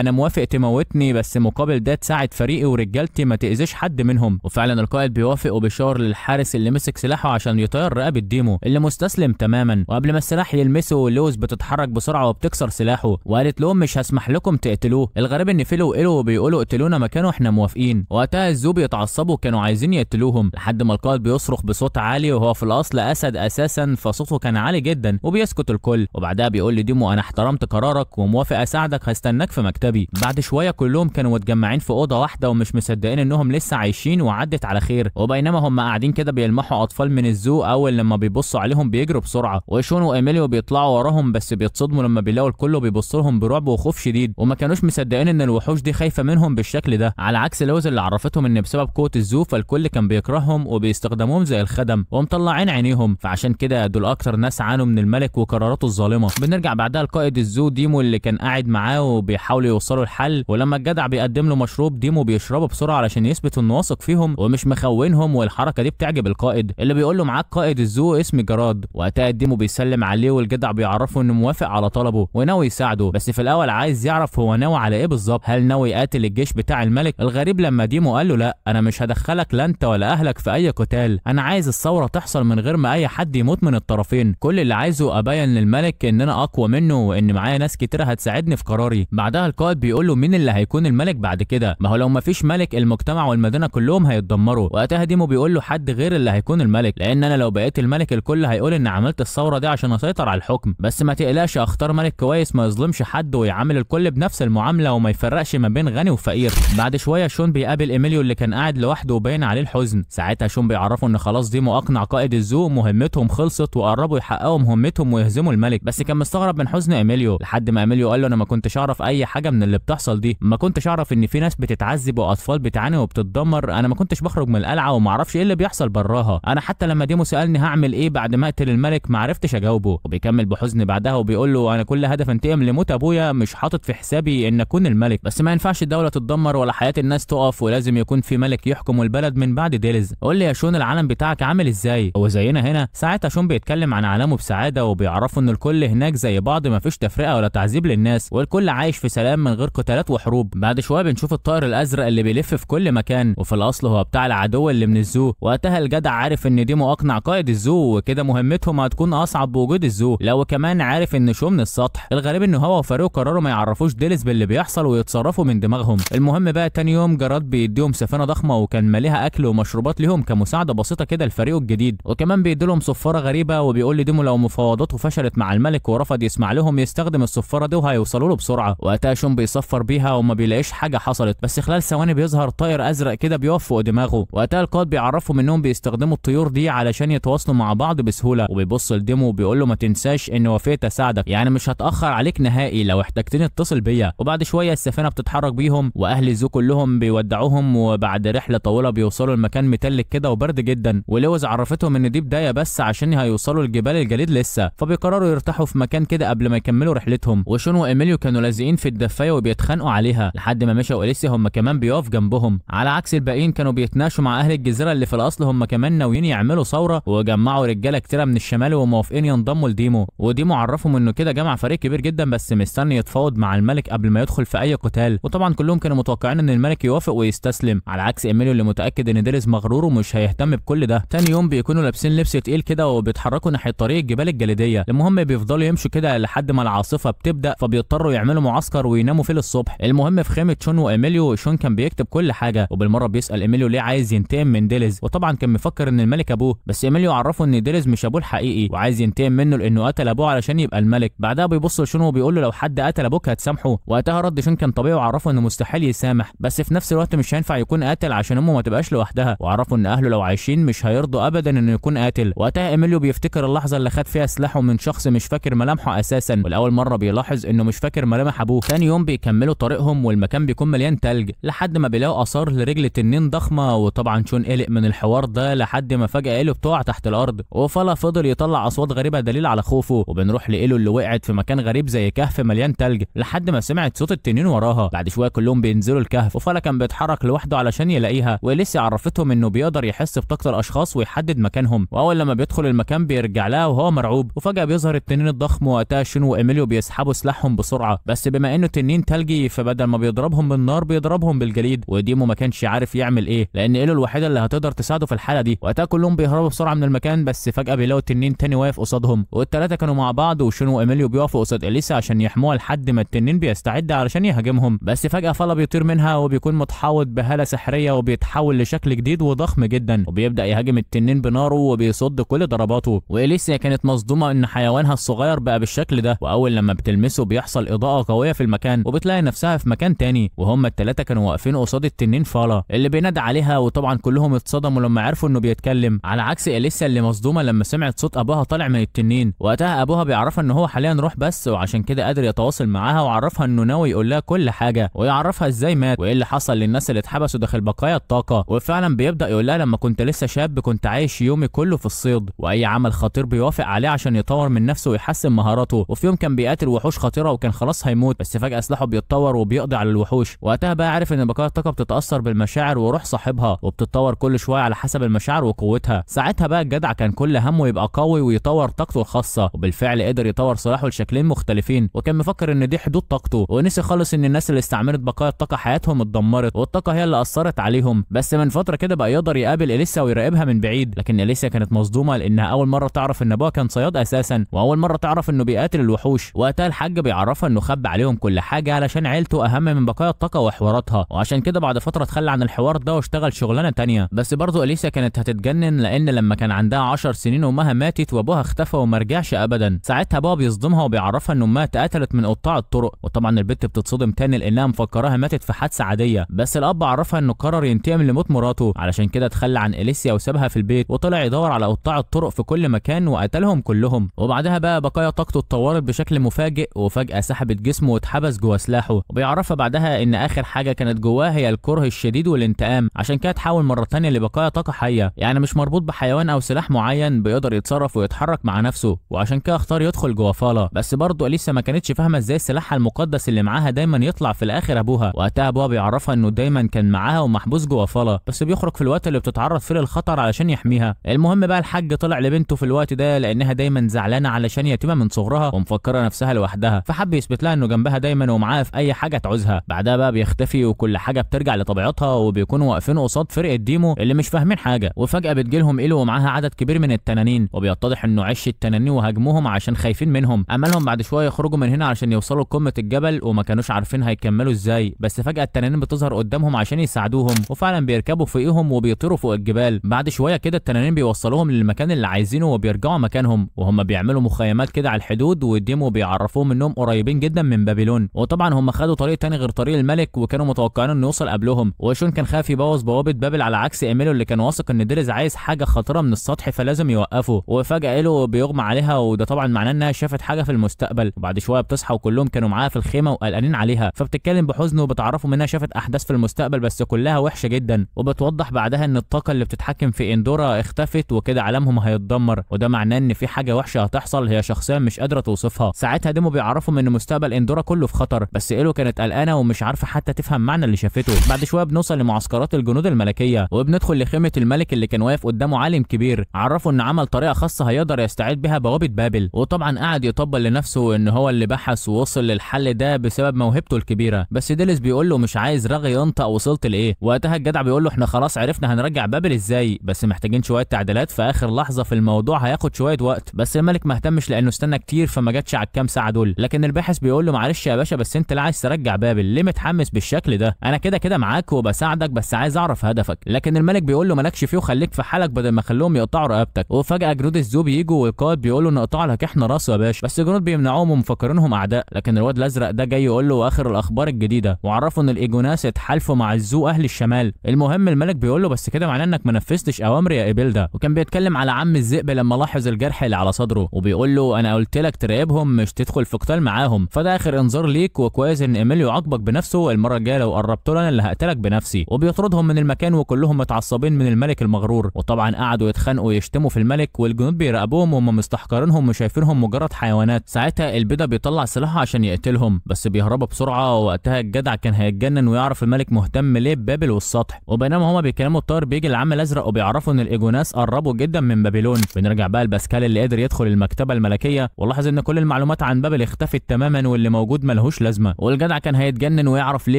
انا موافق تموتني، بس مقابل ده تساعد فريقي ورجالتي ما تاذيش حد منهم. وفعلا القائد بيوافق وبيشاور للحارس اللي مسك سلاحه عشان يطير رقبه ديمو اللي مستسلم تماما. وقبل ما السلاح يلمسه لويس بتتحرك بسرعه وبتكسر سلاحه وقالت لهم مش هسمح لكم تقتلوه. الغريب ان فيلو وإيلو بيقولوا اقتلونا مكانه احنا موافقين. وقتها الزو بيتعصبوا كانوا عايزين يقتلوهم لحد ما القائد بيصرخ بصوت عالي، وهو في الاصل اسد اساسا فصوته كان عالي جدا، وبيسكت الكل. وبعدها بيقول لديمو انا احترمت قرارك وموافق اساعدك، هستناك في مكتبي. بعد شويه كلهم كانوا متجمعين في اوضه واحده ومش مصدقين انهم لسه عايشين وعدت على خير. وبينما هم قاعدين كده بيلمحوا اطفال من الزو، اول لما بيبصوا عليهم بيجروا بسرعه، وشون وايميليو بيطلعوا وراهم بس بيتصدموا لما بيلاقوا الكل بيبص لهم برعب وخوف شديد، وما كانوش مصدقين ان الوحوش دي خايفه منهم بالشكل ده، على عكس لوز اللي عرفتهم ان بسبب قوه الزو فالكل كان بيكرههم وبيستخدموهم زي الخدم ومطلعين عينيهم، فعشان كده دول اكتر ناس عانوا من الملك وقراراته الظالمه. بنرجع بعدها لقائد الزو ديمو اللي كان قاعد معاه وبيحاولوا يوصلوا الحل، ولما الجدع بيقدم له مشروب ديمو بيشربه بسرعه علشان يثبت انه واثق فيهم ومش مخونهم، والحركه دي بتعجب القائد اللي بيقول له معاك قائد الزو اسم جراد. وقتها ديمو بيسلم عليه والجدع بيعرفه انه موافق على طلبه وناوي يساعده، بس في الاول عايز يعرف هو ناوي على ايه بالظبط، هل ناوي يقاتل الجيش بتاع الملك؟ الغريب لما ديمو قال له لا انا مش هدخلك لا انت ولا اهلك في اي قتال، انا عايز الثوره تحصل من غير ما اي حد يموت من الطرفين، كل اللي عايزه ابين للملك ان انا اقوى منه وان معايا ناس كتير هتساعدني في قراري. بعدها القائد بيقول له مين اللي هيكون الملك بعد كده؟ ما هو لو ما فيش ملك المجتمع والمدينه كلهم هيتدمروا. وقتها ديمو بيقول له حد غير اللي هيكون الملك، لان انا لو بقيت الملك الكل هيقول ان عملت الثوره دي عشان اسيطر على الحكم، بس ما تقلقش اختار ملك كويس ما يظلمش حد ويعامل الكل بنفس المعامله وما يفرقش ما بين غني وفقير. بعد شويه شون بيقابل ايميليو اللي كان قاعد لوحده وباين عليه الحزن. ساعتها شون بيعرفه ان خلاص ديمو اقنع قائد الزو مهمتهم خلصت وقربوا يحققوا مهمتهم ويهزموا الملك، بس كان مستغرب من حزن ايميليو لحد ما ايميليو قال له انا ما كنتش اعرف اي حاجه من اللي بتحصل دي، ما كنتش اعرف ان في ناس بتتعذب واطفال بتعاني وبتتدمر، انا ما كنتش بخرج من القلعه وما اعرفش ايه اللي بيحصل براها، انا حتى لما ديمو سالني هعمل ايه بعد ما اقتل الملك ما عرفتش اجاوبه. وبيكمل بحزن بعدها وبيقول له انا كل هدف انتقم لموت ابويا، مش حاطط في حسابي ان اكون الملك، بس ما ينفعش الدوله تتدمر ولا حياه الناس تقف، ولازم يكون في ملك يحكم البلد من بعد ديلز. قول لي يا شون العالم بتاعك عامل ازاي؟ هو زينا هنا؟ ساعتها شون بيتكلم عن عالمه بسعاده وبيعرفوا ان الكل هناك زي بعض، ما فيش تفرقه ولا تعذيب للناس والكل عايش في سلام من غير قتالات وحروب. بعد شويه بنشوف الطائر الازرق اللي بيلف في كل مكان وفي الاصل هو بتاع العدو اللي من الزو. وقتها الجدع عارف ان ديمو اقنع قائد الزو وكده مهمتهم هتكون اصعب بوجود الزو، لو كمان عارف ان شو من السطح. الغريب ان هو وفريقه قرروا ما يعرفوش ديلز باللي بيحصل ويتصرفوا من دماغهم. المهم بقى تاني يوم جراد بيديهم سفينه ضخمه وكان ماليها اكل ومشروبات ليهم كمساعده بسيطه كده لفريقه الجديد، وكمان بيديلهم صفاره غريبه وبيقول لديمو لو مفاوضاته فشلت مع الملك ورفض يسمع لهم يستخدم الصفاره دي وهيوصلوا له بسرعه. وقتها شون بيصفر بيها وما بيلاقيش حاجه حصلت، بس خلال ثواني بيظهر طائر ازرق كده بيقف فوق دماغه. وقتها القائد بيعرفهم انهم بيستخدموا الطيور دي علشان يتواصلوا مع بعض بسهوله، وبيبص لديمو وبيقول له ما تنساش ان وفيت اساعدك، يعني مش هتاخر عليك نهائي، لو احتجتني اتصل بيا. وبعد شويه السفينه بتتحرك بيهم واهل الزو كلهم بيودعوهم، وبعد رحله طويله بيوصلوا لمكان متلج كده وبرد جدا، ولوز عرفتهم ان دي بدايه بس عشان هيوصلوا لجبال الجليد لسه، فبيقرروا يرتاحوا في مكان كده قبل ما يكملوا رحلتهم. وشون وايميليو كانوا لازقين في الدفايه وبيتخانقوا عليها لحد ما مشى واليسيا هم كمان بيقف جنبهم، على عكس الباقيين كانوا بيتناقشوا مع اهل الجزيره اللي في الاصل هم كمان ناويين يعملوا ثوره وجمعوا رجاله كتيره من الشمال وموافقين ينضموا لديمو. وديمو عرفهم انه كده جمع فريق كبير جدا بس مستني يتفاوض مع الملك قبل ما يدخل في اي قتال، وطبعا كلهم كانوا متوقعين ان الملك يوافق ويستسلم، على عكس ايميليو اللي متاكد ان ديلز مغرور ومش هيهتم بكل ده. تاني يوم بيكونوا لابسين لبس تقيل كده وبيتحركوا ناحيه طريق الجبال الجليديه، المهم بيفضلوا يمشوا كده لحد ما العاصفه بتبدا، فبيضطروا يعملوا معسكر ويناموا فيه للصبح. المهم في خيمه شون وايميليو شون كان بيكتب كل حاجه، وبالمره بيسال ايميليو ليه عايز ينتقم من ديلز، وطبعا كان مفكر ان الملك ابوه، بس ايميليو عرفه ان ديلز مش ابوه الحقيقي وعايز ينتقم منه لانه قتل ابوه علشان يبقى الملك. بعدها بيبص لشون وبيقول له لو حد قتل ابوك هتسامحه؟ وقتها رد شون كان طبيعي وعرفه انه مستحيل يسامح، بس في نفس الوقت مش هينفع يكون قاتل عشان امه ما تبقاش لوحدها، وعرفوا ان اهله لو عايشين مش هيرضوا ابدا انه يكون قاتل. وقتها ايميليو بيفتكر اللحظه اللي خد فيها سلاحه من شخص مش فاكر ملامحه اساسا، والاول مره بيلاحظ انه مش فاكر ملامح ابوه. ثاني يوم بيكملوا طريقهم والمكان بيكون مليان تلج لحد ما بيلاقوا اثار لرجل تنين ضخمه، وطبعا شون قلق من الحوار ده لحد ما فجاه ايلو بتقع تحت الارض، وفلا فضل يطلع اصوات غريبه دليل على خوفه. وبنروح لايلو اللي وقعت في مكان غريب زي كهف مليان تلج لحد ما سمعت صوت التنين وراها. بعد شويه كلهم بينزلوا الكهف وفلا كان بيتحرك لوحده علشان يلاقيها، واليسيا عرفتهم انه بيقدر يحس بطاقه الاشخاص ويحدد مكانهم، واول لما بيدخل المكان بيرجع لها وهو مرعوب، وفجاه بيظهر التنين الضخم، وقتها شون وايميليو بيسحبوا سلاحهم بسرعه، بس بما انه تنين تلجي فبدل ما بيضربهم بالنار بيضربهم بالجليد، وديمو ما كانش عارف يعمل ايه لان ايلو الوحيده اللي هتقدر تساعده في الحاله دي. وقتها كلهم بيهربوا بسرعه من المكان، بس فجاه بيلاقوا التنين تاني واقف قصادهم، والثلاثه كانوا مع بعض، وشون وايميليو بيقفوا قصاد اليسا عشان يحموها لحد ما التنين بيستعد علشان يهاجمهم، بس فجاه فالا بيطير منها وبيكون متحوط بهاله سحريه وبيتحول لشكل جديد وضخم جدا، وبيبدا يهاجم التنين بناره وبيصد كل ضرباته. واليسا كانت مصدومه ان حيوانها الصغير بقى بالشكل ده، واول لما بتلمسه بيحصل اضاءه قويه في المكان وبتلاقي نفسها في مكان تاني، وهم الثلاثه كانوا واقفين قصاد التنين فالا اللي بينادى عليها، وطبعا كلهم اتصدموا لما عرفوا انه بيتكلم، على عكس اليسا اللي مصدومه لما سمعت صوت ابوها طالع من التنين. وقتها ابوها بيعرفها ان هو حاليا روح بس، وعشان كده قادر يتواصل معاها وعرفها انه ناوي يقول لها كل حاجه ويعرفها ازاي مات وايه اللي حصل للناس اللي اتحبسوا داخل بقايا الطاقه. وفعلا بيبدا يقول لها لما كنت لسه شاب كنت عايش يومي كله في الصيد، واي عمل خطير بيوافق عليه عشان يطور من نفسه ويحسن مهاراته، وفي يوم كان بيقاتل وحوش خطيره وكان خلاص هيموت، بس فجاه سلاحه بيتطور وبيقضي على الوحوش. وقتها بقى عارف ان بقايا الطاقه بتتاثر بالمشاعر وروح صاحبها وبتتطور كل شويه على حسب المشاعر وقوتها. ساعتها بقى الجدع كان كل همه يبقى قوي ويطور طاقته الخاصه، وبالفعل قدر يطور سلاحه لشكلين مختلفين، وكان مفكر ان دي حدود طاقته، ونسي خالص ان الناس اللي استعملت بقايا الطاقه حياتهم اتدمرت والطاقه هي اللي اثرت عليهم. بس من فتره كده بقى يقدر يقابل اليسا ويراقبها من بعيد، لكن اليسا كانت مصدومه لانها اول مره تعرف ان ابوها كان صياد اساسا، واول مره تعرف انه بيقاتل الوحوش. وقتها الحاج بيعرفها انه خبى عليهم كل حاجه علشان عيلته اهم من بقايا الطاقه وحواراتها، وعشان كده بعد فتره اتخلى عن الحوار ده واشتغل شغلانه تانية. بس برضه اليسا كانت هتتجنن لان لما كان عندها 10 سنين امها ماتت وابوها اختفى وما رجعش ابدا. ساعتها ابوها بيصدمها وبيعرفها ان امها اتقتلت من قطاع الطرق، وطبعا البت بتتصدم تاني لانها مفكراها ماتت في حادثه عاديه، بس الاب عرفها انه قرر ينتقم لموت مراته، علشان كده اتخلى عن اليسا وسابها في البيت وطلع يدور على قطاع الطرق في كل مكان وقتلهم كلهم. وبعدها بقى بقايا طاقته اتطورت بشكل مفاجئ وفجاه سحبت جسمه واتحبس جوه سلاحه، وبيعرفها بعدها ان اخر حاجه كانت جواه هي الكره الشديد والانتقام، عشان كده تحول مره ثانيه لبقايا طاقه حيه، يعني مش مربوط بحيوان او سلاح معين، بيقدر يتصرف ويتحرك مع نفسه، وعشان كده اختار يدخل جوه فالا. بس برضه لسه ما كانتش فاهمه ازاي سلاحها المقدس اللي معاها دايما يطلع في الاخر ابوها. وقتها ابوها بيعرفها انه دايما كان معاها ومحبوس جوه فالا، بس بيخرج في الوقت اللي بتتعرض فيه للخطر علشان يحميها. المهم بقى الحاج طلع لبنته في الوقت ده لانها دايما زعلانه علشان يتيمه من صغرها ومفكره نفسها لوحدها، فحب يثبت لها انه جنبها دايما ومعاها في اي حاجه تعوزها. بعدها بقى بيختفي وكل حاجه بترجع لطبيعتها، وبيكونوا واقفين قصاد فرقه ديمو اللي مش فاهمين حاجه، وفجاه بتجيلهم ايلو ومعاها عدد كبير من التنانين، وبيتضح انه عش التنانين وهاجموهم عشان خايفين منهم. املهم بعد شويه يخرجوا من هنا عشان يوصلوا لقمه الجبل، وما كانوش عارفين هيكملوا ازاي، بس فجاه التنانين بتظهر قدامهم عشان يساعدوهم، وفعلا بيركبوا فوقيهم وبيطيروا فوق الجبال. بعد شويه كده التنانين بيوصلوهم للمكان اللي عايزينه وبيرجعوا مكانهم، وهم بيعملوا مخيمات كده على الحدود، وديمو بيعرفوهم انهم قريبين جدا من بابلون. وطبعا هم خدوا طريق تاني غير طريق الملك وكانوا متوقعين انه يوصل قبلهم، وشون كان خايف يبوظ بوابه بابل على عكس ايميلو اللي كان واثق ان ديريز عايز حاجه خطيره من السطح فلازم يوقفه. وفجاه ايلو بيغمى عليها، وده طبعا معناه انها شافت حاجه في المستقبل، وبعد شويه بتصحى وكلهم كانوا معاها في الخيمه وقلقانين عليها، فبتتكلم بحزن وبتعرفوا منها شافت احداث في المستقبل بس كلها وحشه جدا، وبتوضح بعدها ان الطاقه اللي بتتحكم في اندورا اختفت وكده عالمهم هيتدمر، وده معناه ان في حاجه وحشه هتحصل هي شخصيا مش قادره توصفها. ساعتها ديمو بيعرفهم ان مستقبل اندورا كله في خطر، بس ايلو كانت قلقانه ومش عارفه حتى تفهم معنى اللي شافته. بعد شويه بنوصل لمعسكرات الجنود الملكيه، وبندخل لخيمه الملك اللي كان واقف قدامه عالم كبير، عرفه ان عمل طريقه خاصه هيقدر يستعيد بها بوابه بابل، وطبعا قعد يطبل لنفسه ان هو اللي بحث ووصل للحل ده بسبب موهبته الكبيره. بس ديليس بيقول له مش عايز رغي ينطق وصلت لايه. وقتها الجدع بيقول له احنا خلاص عرفنا هنرجع بابل ازاي، بس محتاجين شويه تعديلات في اخر لحظه في الموضوع هياخد شويه وقت. بس الملك ما اهتمش لانه استنى كتير فما جاتش على الكام ساعه دول. لكن الباحث بيقول له معلش يا باشا بس انت لا عايز ترجع بابل، ليه متحمس بالشكل ده؟ انا كده كده معاك وبساعدك بس عايز اعرف هدفك. لكن الملك بيقول له مالكش فيه وخليك في حالك بدل ما خلوهم يقطعوا رقبتك. وفجاه جنود الزو بييجوا والقائد بيقول له نقطع لك احنا راسه يا باشا، بس الجنود بيمنعوهم ومفكرينهم اعداء. لكن الواد الازرق ده جاي يقول له اخر الاخبار الجديده، وعرفوا ان الايجوناس اتحالفوا مع الزو اهل الشمال. المهم الملك بيقول له بس كده معناه انك ما نفذتش اوامري يا ايبيلدا. وكان بيتكلم على عم الذئب لما لاحظ الجرح اللي على صدره، وبيقول له انا قلت لك تراقبهم مش تدخل في قتال معاهم، فده اخر انذار ليك، وكويس ان ايميليو عاقبك بنفسه، المره الجايه لو قربت له انا اللي هقتلك بنفسي. وبيطردهم من المكان وكلهم متعصبين من الملك المغرور، وطبعا قعدوا يتخانقوا ويشتموا في الملك، والجنود بيراقبوهم وهم مستحقرينهم وشايفينهم مجرد حيوانات. ساعتها البيضه بيطلع سلاحه عشان يقتلهم بس بيهربوا بسرعه، ووقتها الجدع كان هيتجنن ويعرف الملك مهتم ليه ببابل والسطح. وبينما هما بيكلموا الطائر بيجي العم الازرق وبيعرفوا ان الايجوناس قربوا جدا من بابلون. بنرجع بقى لباسكال اللي قدر يدخل المكتبه الملكيه، ولاحظ ان كل المعلومات عن بابل اختفت تماما واللي موجود ملهوش لازمه، والجدع كان هيتجنن ويعرف ليه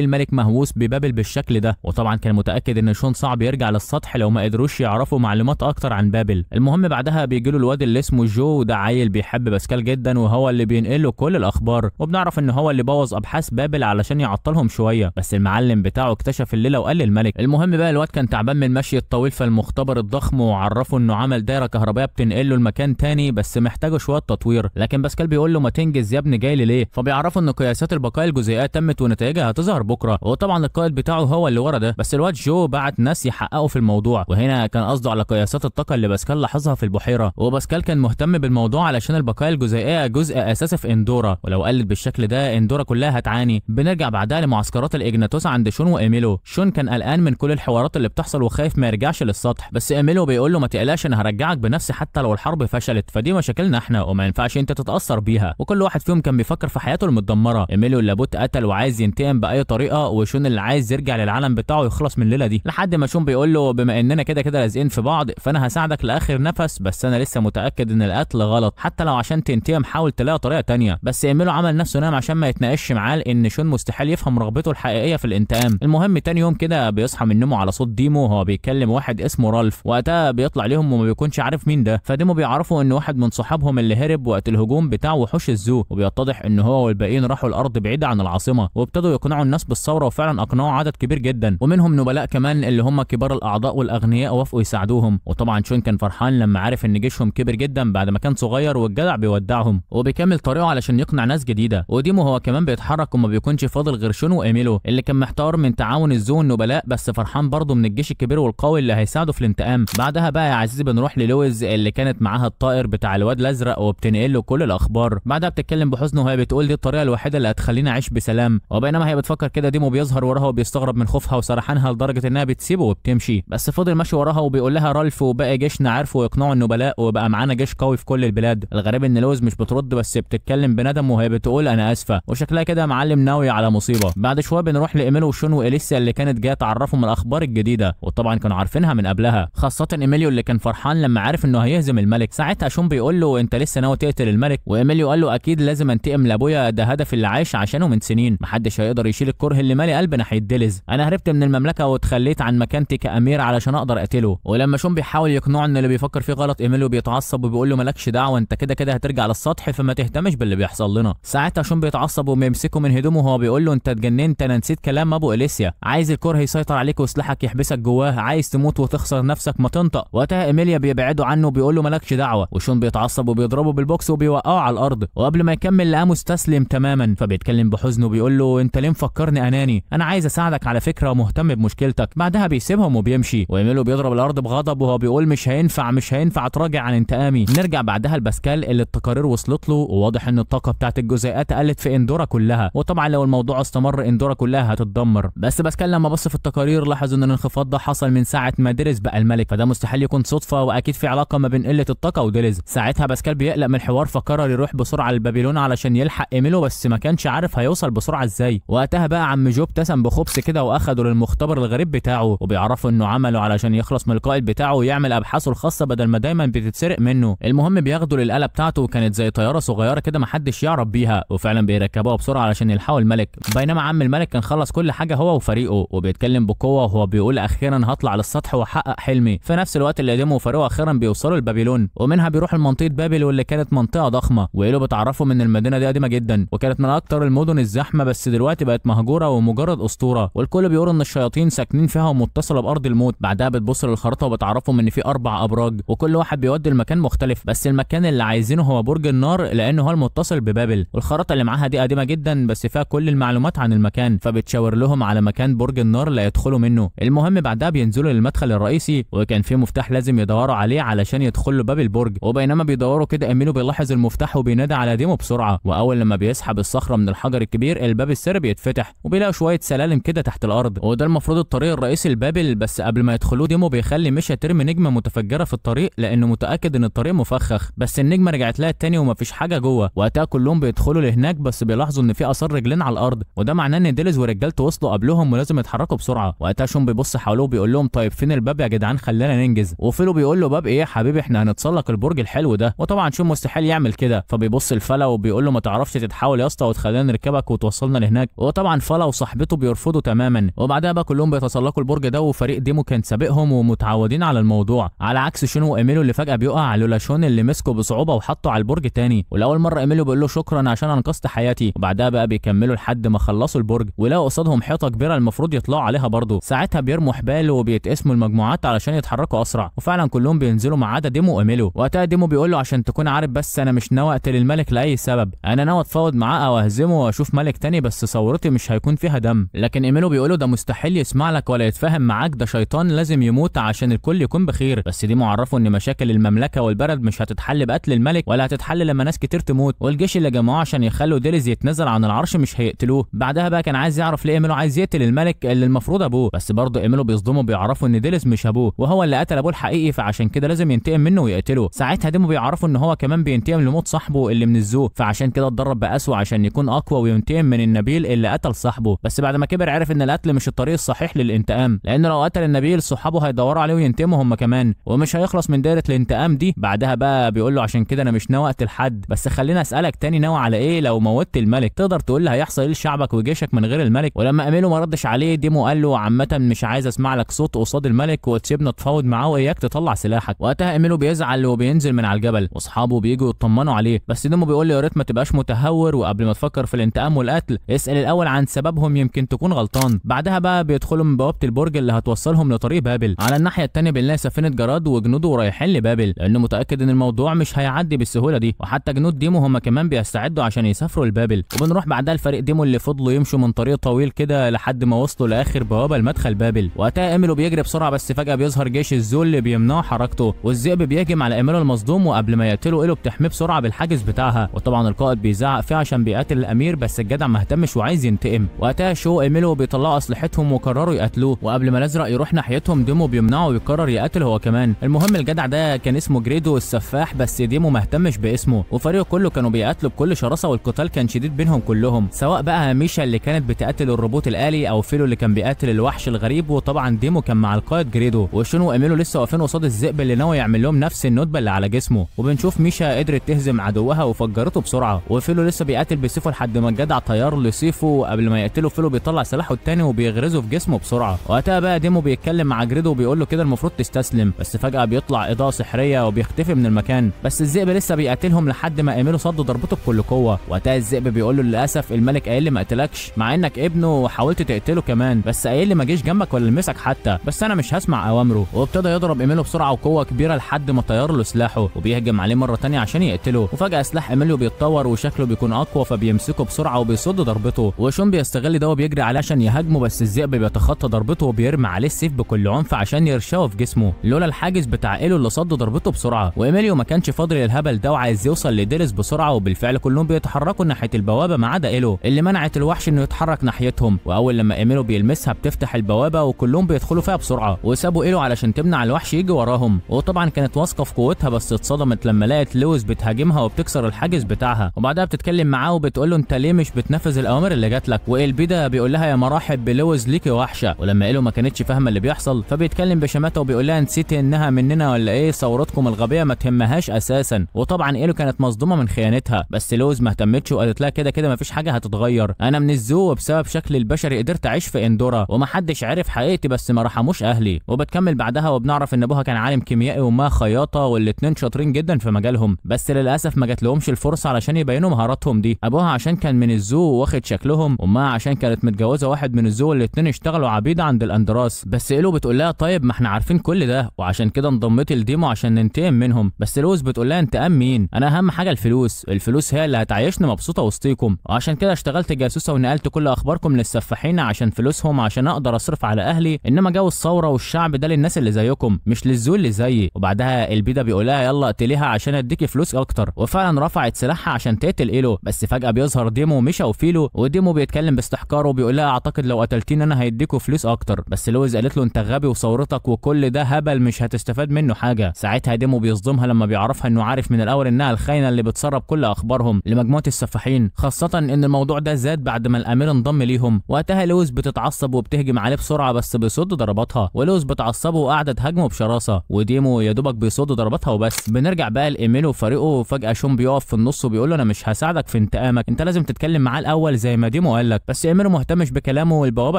الملك مهووس ببابل بالشكل ده، وطبعا كان متاكد ان شون صعب يرجع للسطح لو ما قدروش يعرفوا معلومات اكتر عن بابل. المهم بعدها بيجي له الواد اللي اسمه جو، وده عيل بيحب باسكال جدا وهو اللي بينقل له كل الاخبار، وبنعرف ان هو اللي بوظ ابحاث بابل علشان يعطلهم شويه، بس المعلم بتاعه اكتشف الليله وقال للملك. المهم بقى الواد كان تعبان من المشي الطويل في المختبر الضخم، وعرفه انه عمل دايره كهربائيه بتنقل له المكان تاني بس محتاجه شويه تطوير، لكن باسكال بيقول له ما تنجز يا ابني جاي لي ليه؟ فبيعرفوا ان قياسات البقايا الجزيئات تمت ونتائجها هتظهر بكره، وطبعا القائد بتاعه هو اللي ورا ده، بس الواد جو بعت ناس يحققوا في الموضوع، وهنا كان قصده على قياسات الطاقه اللي باسكال لاحظها في البحيره، وباسكال كان مهتم بالموضوع علشان البقايا الجزيئيه جزء اساسي في اندورا، ولو قلت بالشكل ده اندورا كلها هتعاني. بنرجع بعدها لمعسكرات الاجناتوس عند شون وايميلو. شون كان قلقان من كل الحوارات اللي بتحصل وخايف ما يرجعش للسطح، بس ايميلو بيقول له ما تقلقش انا هرجعك بنفسي حتى لو الحرب فشلت، فدي مشاكلنا احنا وما ينفعش انت تتاثر بيها، وكل واحد فيهم كان بيفكر في حياته المتدمره. ايميلو اللي ابوه اتقتل وعايز ينتقم باي طريقه، وشون اللي عايز يرجع للعالم بتاعه يخلص من الليله دي، لحد ما شون بيقول له بما اننا كده كده لازقين في بعض فانا هساعدك لاخر نفس، بس انا لسه متاكد ان القتل غلط، حتى لو عشان تنتقم حاول تلاقي طريقه تانية. بس ايميلو عمل نفسه نام عشان ما يتناقش معاه لان شون مستحيل يفهم رغبته الحقيقيه في الانتقام. المهم تاني يوم كده بيصحى من نومه على صوت ديمو وهو بيكلم واحد اسمه رالف، وقتها بيطلع ليهم وما بيكونش عارف مين ده، فديمو بيعرفوا ان واحد من صحابهم اللي هرب وقت الهجوم بتاع وحوش الزو، وبيتضح ان هو والباقيين راحوا الارض بعيده عن العاصمه وابتدوا يقنعوا الناس بالثوره، وفعلا اقنعوا عدد كبير جدا، ومنهم نبلاء كمان اللي هم كبار الاعضاء والاغنياء وافقوا يساعدوهم. وطبعا شون كان فرحان لما عرف ان جيشهم كبر جدا بعد ما كان صغير، والجدع بيودعهم وبيكمل طريقه علشان يقنع ناس جديده. وديمو هو كمان بيتحرك وما بيكونش فاضل غير شون وايميلو اللي كان محتار من تعاون الزو والنبلاء، بس فرحان برضه من الجيش الكبير والقوي اللي هيساعده في الانتقام. بعدها بقى يا عزيزي بنروح للويز اللي كانت معاها الطائر بتاع الواد الازرق وبتنقل له كل الاخبار. بعدها بتتكلم بحزن وهي بتقول دي الطريقه الوحيده اللي هتخليني اعيش بسلام، وبينما هي بتفكر كده ديمو بيظهر وراها وبيستغرب من خوفها وسرحانها لدرجه انها بتسيبه وبتمشي، بس فضل ماشي وراها وبيقول لها رالف وباقي جيشنا عرفوا يقنعوا النبلاء وبقى معانا جيش قوي في كل البلاد. الغريب ان لويز مش بترد بس بتتكلم بندم وهي بتقول انا اسفه، وشكلها كده معلم ناوي على مصيبه. بعد شويه بنروح لايميلو وشون واليسيا اللي كانت جايه تعرفهم الاخبار الجديده، وطبعا كانوا عارفينها من قبلها، خاصه ايميليو اللي كان فرحان لما عرف انه هيهزم الملك. ساعتها شون بيقول له انت لسه ناوي تقتل الملك؟ وايميليو قال له اكيد لازم انتقم لابويا، ده هدف اللي عايش عشانه من سنين، محدش هيقدر يشيل الكره اللي مالي قلب ناحيه ديليز، انا هربت من المملكه واتخليت عن مكانتي كامير علشان اقدر اقتله. ولما شون بيحاول يقنعه ان اللي بيفكر فيه غلط ايميليو بيتعصب وبيقول له مالكش دعوه انت كده كده هترجع للسطح فما تهتمش باللي بيحصل لنا. ساعتها شون بيتعصب وبيمسكه من هدومه وهو بيقول له انت اتجننت، انا نسيت كلام ابو اليسيا، عايز الكره يسيطر عليك وسلاحك يحبسك جواه، عايز تموت وتخسر نفسك ما تنطق. وقتها ايميليا بيبعدوا عنه وبيقول له مالكش دعوه، وشون بيتعصب وبيضربه بالبوكس وبيوقعه على الارض، وقبل ما يكمل لقاه مستسلم تماما، فبيتكلم بحزن وبيقول له انت ليه مفكرني اناني، انا عايز اساعدك على فكره ومهتم بمشكلتك. بعدها بيسيبهم وبيمشي، وايميليو بيضرب الارض بغضب وهو بيقول مش هينفع اتراجع عن انتقامي. نرجع بعدها لباسكال اللي التقارير وصلت له وواضح ان الطاقه بتاعت الجزيئات قلت في اندورا كلها، وطبعا لو الموضوع استمر اندورا كلها هتتدمر. بس باسكال لما بص في التقارير لاحظ ان الانخفاض ده حصل من ساعه ما ديليز بقى الملك، فده مستحيل يكون صدفه واكيد في علاقه ما بين قله الطاقه وديليز. ساعتها باسكال بيقلق من الحوار فقرر يروح بسرعه لبابلون علشان يلحق ايميلو، بس ما كانش عارف هيوصل بسرعه ازاي. وقتها بقى عم جو ابتسم بخبث كده واخده للمختبر الغريب بتاعه، وبيعرفوا انه عمله علشان يخلص من القائد بتاعه ويعمل ابحاثه الخاصه بدل ما دايما بتتسرق منه. المهم بياخدوا للآلة بتاعته وكانت زي طياره صغيره كده محدش يعرف بيها، وفعلا بيركبوها بسرعه علشان يلحقوا الملك. بينما عم الملك كان خلص كل حاجه هو وفريقه، وبيتكلم بقوه وهو بيقول اخيرا هطلع للسطح واحقق حلمي. في نفس الوقت اللي ديمو وفريقه اخيرا بيوصلوا لبابلون، ومنها بيروحوا لمنطقه بابل واللي كانت منطقه ضخمه، وإيلو بتعرفوا ان المدينه دي قديمه جدا وكانت من اكتر المدن الزحمه، بس دلوقتي بقت مهجوره ومجرد اسطوره، والكل بيقول ان الشياطين ساكنين فيها ومتصله بارض الموت. بعدها بتبص للخريطه وبتعرفهم ان في 4 ابراج وكل واحد بيودي المكان مختلف، بس المكان اللي عايزينه هو برج النار لانه هو المتصل ببابل. والخريطه اللي معاها دي قديمه جدا بس فيها كل المعلومات عن المكان، فبتشاور لهم على مكان برج النار اللي يدخلوا منه. المهم بعدها بينزلوا للمدخل الرئيسي وكان في مفتاح لازم يدوروا عليه علشان يدخلوا باب البرج، وبينما بيدوروا كده ايميلو بيلاحظ المفتاح وبينادي على ديمو بسرعه، واول لما بيسحب الصخره من الحجر الكبير الباب السري بيتفتح وبيلاقوا شويه سلالم كده تحت الارض، وده المفروض الطريق الرئيسي لبابل. بس قبل ما يدخلوا ديمو بيخلي مشا ترمي نجمه متفجره في الطريق لانه متاكد ان الطريق مفخخ، بس النجمه رجعت لها تاني ومفيش حاجه جوه. وقتها كلهم بيدخلوا لهناك بس بيلاحظوا ان في اثار رجلين على الارض، وده معناه ان ديليز ورجالته وصلوا قبلهم ولازم يتحركوا بسرعه. وقتها شون بيبص حوله وبيقول لهم طيب فين الباب باب يا جدعان خلينا ننجز. وفيلو بيقول له باب ايه يا حبيبي احنا هنتسلق البرج الحلو ده. وطبعا شون مستحيل يعمل كده، فبيبص لفلا وبيقول له ما تعرفش تتحول يا اسطى وتخلينا نركبك وتوصلنا لهناك. وطبعا فلا وصاحبته بيرفضوا تماما. وبعدها بقى كلهم بيتسلقوا البرج ده، وفريق ديمو كان سابقهم ومتعودين على الموضوع، على عكس شون وايميليو اللي فجأة بيقع لولا شون اللي مسكه بصعوبة وحطه على البرج تاني. ولاول مرة ايميليو بيقول له شكرا عشان انقذت حياتي. وبعدها بقى بيكملوا لحد ما خلصوا البرج، ولقوا قصادهم حيطة كبيرة المفروض يطلعوا عليها برضه. ساعتها بيرموا حبال وبيتقسموا المجموعات علشان يتحركوا اسرع، وفعلا كلهم بينزلوا ما عدا ديمو وايميليو. وقتها ديمو بيقول له عشان تكون عارف بس انا مش ناوي اقتل الملك لاي سبب، انا ناوي اتفاوض معاه او اهزمه واشوف ملك تاني بس ثورتي مش هيكون فيها دم. لكن ايميليو بيقول له ده مستحيل يسمع لك ولا يتفاهم معاك، ده شيطان لازم يموت عشان الكل يكون بخير. بس ديمو عرفه ان مشاكل المملكه والبلد مش هتتحل بقتل الملك ولا هتتحل لما ناس كتير تموت، والجيش اللي جمعوه عشان يخلوا ديليز يتنازل عن العرش مش هيقتلوه. بعدها بقى كان عايز يعرف ليه ايميليو عايز يقتل الملك اللي المفروض ابوه، بس برضه ايميليو بيصدموا بيعرفوا ان ديليز مش ابوه وهو اللي قتل ابوه الحقيقي، فعشان كده لازم ينتقم منه ويقتله. ساعتها ديمو بيعرفوا ان هو كمان بينتقم لموت صاحبه اللي من الزو، فعشان كده اتدرب بقسوه عشان يكون اقوى وينتقم من النبيل اللي قتل صاحبه. بس بعد ما كبر عرف ان القتل مش الطريق الصحيح للانتقام، لان لو قتل النبيل صحابه هيدوروا عليه وينتقموا هم كمان، ومش هيخلص من دايره الانتقام دي. بعدها بقى بيقول له عشان كده انا مش ناوي اقتل حد، بس خليني اسالك تاني ناوي على ايه لو موتت الملك؟ تقدر تقول لي هيحصل ايه لشعبك وجيشك من غير الملك؟ ولما ايميليو ما ردش عليه ديمو قال له عامه مش عايز اسمع لك صوت قصاد الملك وتسيبنا تفاوض معاه واياك تطلع سلاحك. وقتها ايميليو بيزعل وبينزل من على الجبل، واصحابه بييجوا يطمنوا عليه، بس ديمو بيقول له يا ريت ما تبقاش متهور، وقبل ما تفكر في الانتقام والقتل اسال الاول عن سببهم يمكن تكون غلطان. بعدها بقى بيدخلوا من بوابه البرج اللي هتوصلهم لطريق بابل. على الناحيه الثانيه بنلاقي سفينه جراد وجنوده رايحين لبابل، لانه متاكد ان الموضوع مش هيعدي بالسهوله دي، وحتى جنود ديمو هم كمان بيستعدوا عشان يسافروا لبابل. وبنروح بعدها الفريق ديمو اللي فضلوا يمشوا من طريق طويل كده لحد ما وصلوا لاخر بوابه لمدخل بابل. وقتها ايميليو بيجري بسرعه، بس فجاه بيظهر جيش الزول اللي بيمنعوا حركته، والذئب بيهجم على ايميليو المصدوم، وقبل ما يقتله ايلو بتحميه بسرعه بالحاجز بتاعها. وطبعا القائد بيزعق فيه عشان بيقاتل الامير، بس الجدع ما اهتمش وعايز ينتقم. وقتها شو ايميليو بيطلعوا اسلحتهم وقرروا يقتلوه، وقبل ما الازرق يروح ناحيتهم ديمو بيمنعه ويقرر يقتل هو كمان. المهم الجدع ده كان اسمه جريدو السفاح، بس ديمو ما اهتمش باسمه، وفريقه كله كانوا بيقاتلوا بكل شراسه، والقتال كان شديد بينهم كلهم، سواء بقى ميشا اللي كانت بتقاتل الروبوت الآلي او فيلو اللي كان بيقاتل الوحش الغريب، وطبعا ديمو كان مع القائد جريدو. وشون وايميليو لسه واقفين قصاد الذئب اللي ناوي يعمل لهم نفس الندبه اللي على جسمه. وبنشوف ميشا قدرت تهزم عدوها وفجرته بسرعه، وفيلو لسه بيقاتل بسيفه لحد ما الجدع طير له سيفه، وقبل ما يقتله فيلو بيطلع سلاحه الثاني وبيغرزه في جسمه بسرعه. وقتها بقى ديمو بيتكلم مع جريدو وبيقول له كده المفروض تستسلم، بس فجاه بيطلع اضاءه سحريه وبيختفي من المكان، بس الذئب لسه بيقاتلهم لحد ما ايميليو صد ضربته بكل قوه. وقتها الذئب بيقول له للاسف الملك قايل لي ما اقتلكش مع انك ابنه وحاولت تقتله كمان، بس قايل لي ما جيش جنبك ولا لمسك حتى، بس انا مش هسمع اوامره. وابتدى يضرب ايميليو بسرعه وقوه كبيره لحد ما طير له سلاحه وبيهجم عليه مره ثانيه عشان يقتله. وفجاه سلاح ايميليو بيتطور وشكله بيكون اقوى، فبيمسكه بسرعه وبيصد ضربته، وشون بيستغل ده وبيجري عليه عشان يهاجمه، بس الذئب بيتخطى ضربته وبيرمي عليه السيف بكل عنف عشان يرشقه في جسمه لولا الحاجز بتاع ايلو اللي صد ضربته بسرعه. وايميليو ما كانش فاضي للهبل ده وعايز يوصل لديليز بسرعه، وبالفعل كلهم بيتحركوا ناحيه البوابه ما عدا ايلو اللي منعت الوحش انه يتحرك ناحيتهم. واول لما ايميليو بيلمسها بتفتح البوابه وكلهم بيدخلوا فيها بسرعه، وسابوا ايلو علشان تمنع الوحش يجي وراهم. وطبعا كانت واثقه في قوتها، بس اتصدمت لما لقت لويس بتهاجمها وبتكسر الحاجز بتاعها، وبعدها بتتكلم معاه وبتقول له انت ليه مش بتنفذ الاوامر اللي جات لك؟ والبيدا بيقول لها يا مراحب بلويس ليكي وحشه. ولما ايلو ما كانتش فاهمه اللي بيحصل فبيتكلم بشماته وبيقول لها نسيتي انها مننا ولا ايه؟ ثورتكم الغبيه ما تهمهاش اساسا. وطبعا ايلو كانت مصدومه من خيانتها، بس لويس ما اهتمتش وقالت لها كده كده ما فيش حاجه هتتغير، انا من الزو وبسبب شكلي البشري قدرت اعيش في اندورا ومحدش عرف حقيقتي بس ما رحموش اهلي. وبتكمل بعدها وبنعرف ان ابوها كان عالم كيميائي وامها خياطه، والاتنين شاطرين جدا في مجالهم، بس للاسف ما جاتلهمش الفرصه علشان يبينوا مهاراتهم دي. ابوها عشان كان من الزو واخد شكلهم، امها عشان كانت متجوزه واحد من الزو، الاتنين اشتغلوا عبيده عند الاندراس. بس ايلو بتقول لها طيب ما احنا عارفين كل ده وعشان كده انضميت لديمو عشان ننتقم منهم. بس لويس بتقول لها انتقام مين؟ انا اهم حاجه الفلوس، الفلوس هي اللي هتعيشني مبسوطه وسطيكم، وعشان كده اشتغلت جاسوسه ونقلت كل اخباركم للسفاحين عشان فلوسهم عشان اقدر اصرف على اهلي، انما جو الثوره والشعب ده للناس اللي زيكم مش للزول اللي زيي. وبعدها البيدا بيقول لها يلا اقتليها عشان اديكي فلوس اكتر، وفعلا رفعت سلاحها عشان تقتل ايلو، بس فجاه بيظهر ديمو ومشا وفيلو، وديمو بيتكلم باستحقار وبيقول لها اعتقد لو قتلتيني انا هيديكوا فلوس اكتر. بس لويس قالت له انت غبي وثورتك وكل ده هبل مش هتستفاد منه حاجه. ساعتها ديمو بيصدمها لما بيعرفها انه عارف من الاول انها الخاينه اللي بتسرب كل اخبارهم لمجموعه السفاحين، خاصه ان الموضوع ده زاد بعد ما الامير انضم ليهم. وقتها لويس بتتعصب وبتهجم عليه بسرعه بس بيصد ضرباتها، ولويس بتعصبه وقاعده تهاجمه بشراسه، وديمو يا دوبك بيصد ضرباتها وبس. بنرجع بقى لايميلو وفريقه، وفجاه شون بيقف في النص وبيقول له انا مش هساعدك في انتقامك، انت لازم تتكلم معاه الاول زي ما ديمو قال لك. بس ايميلو مهتمش بكلامه والبوابه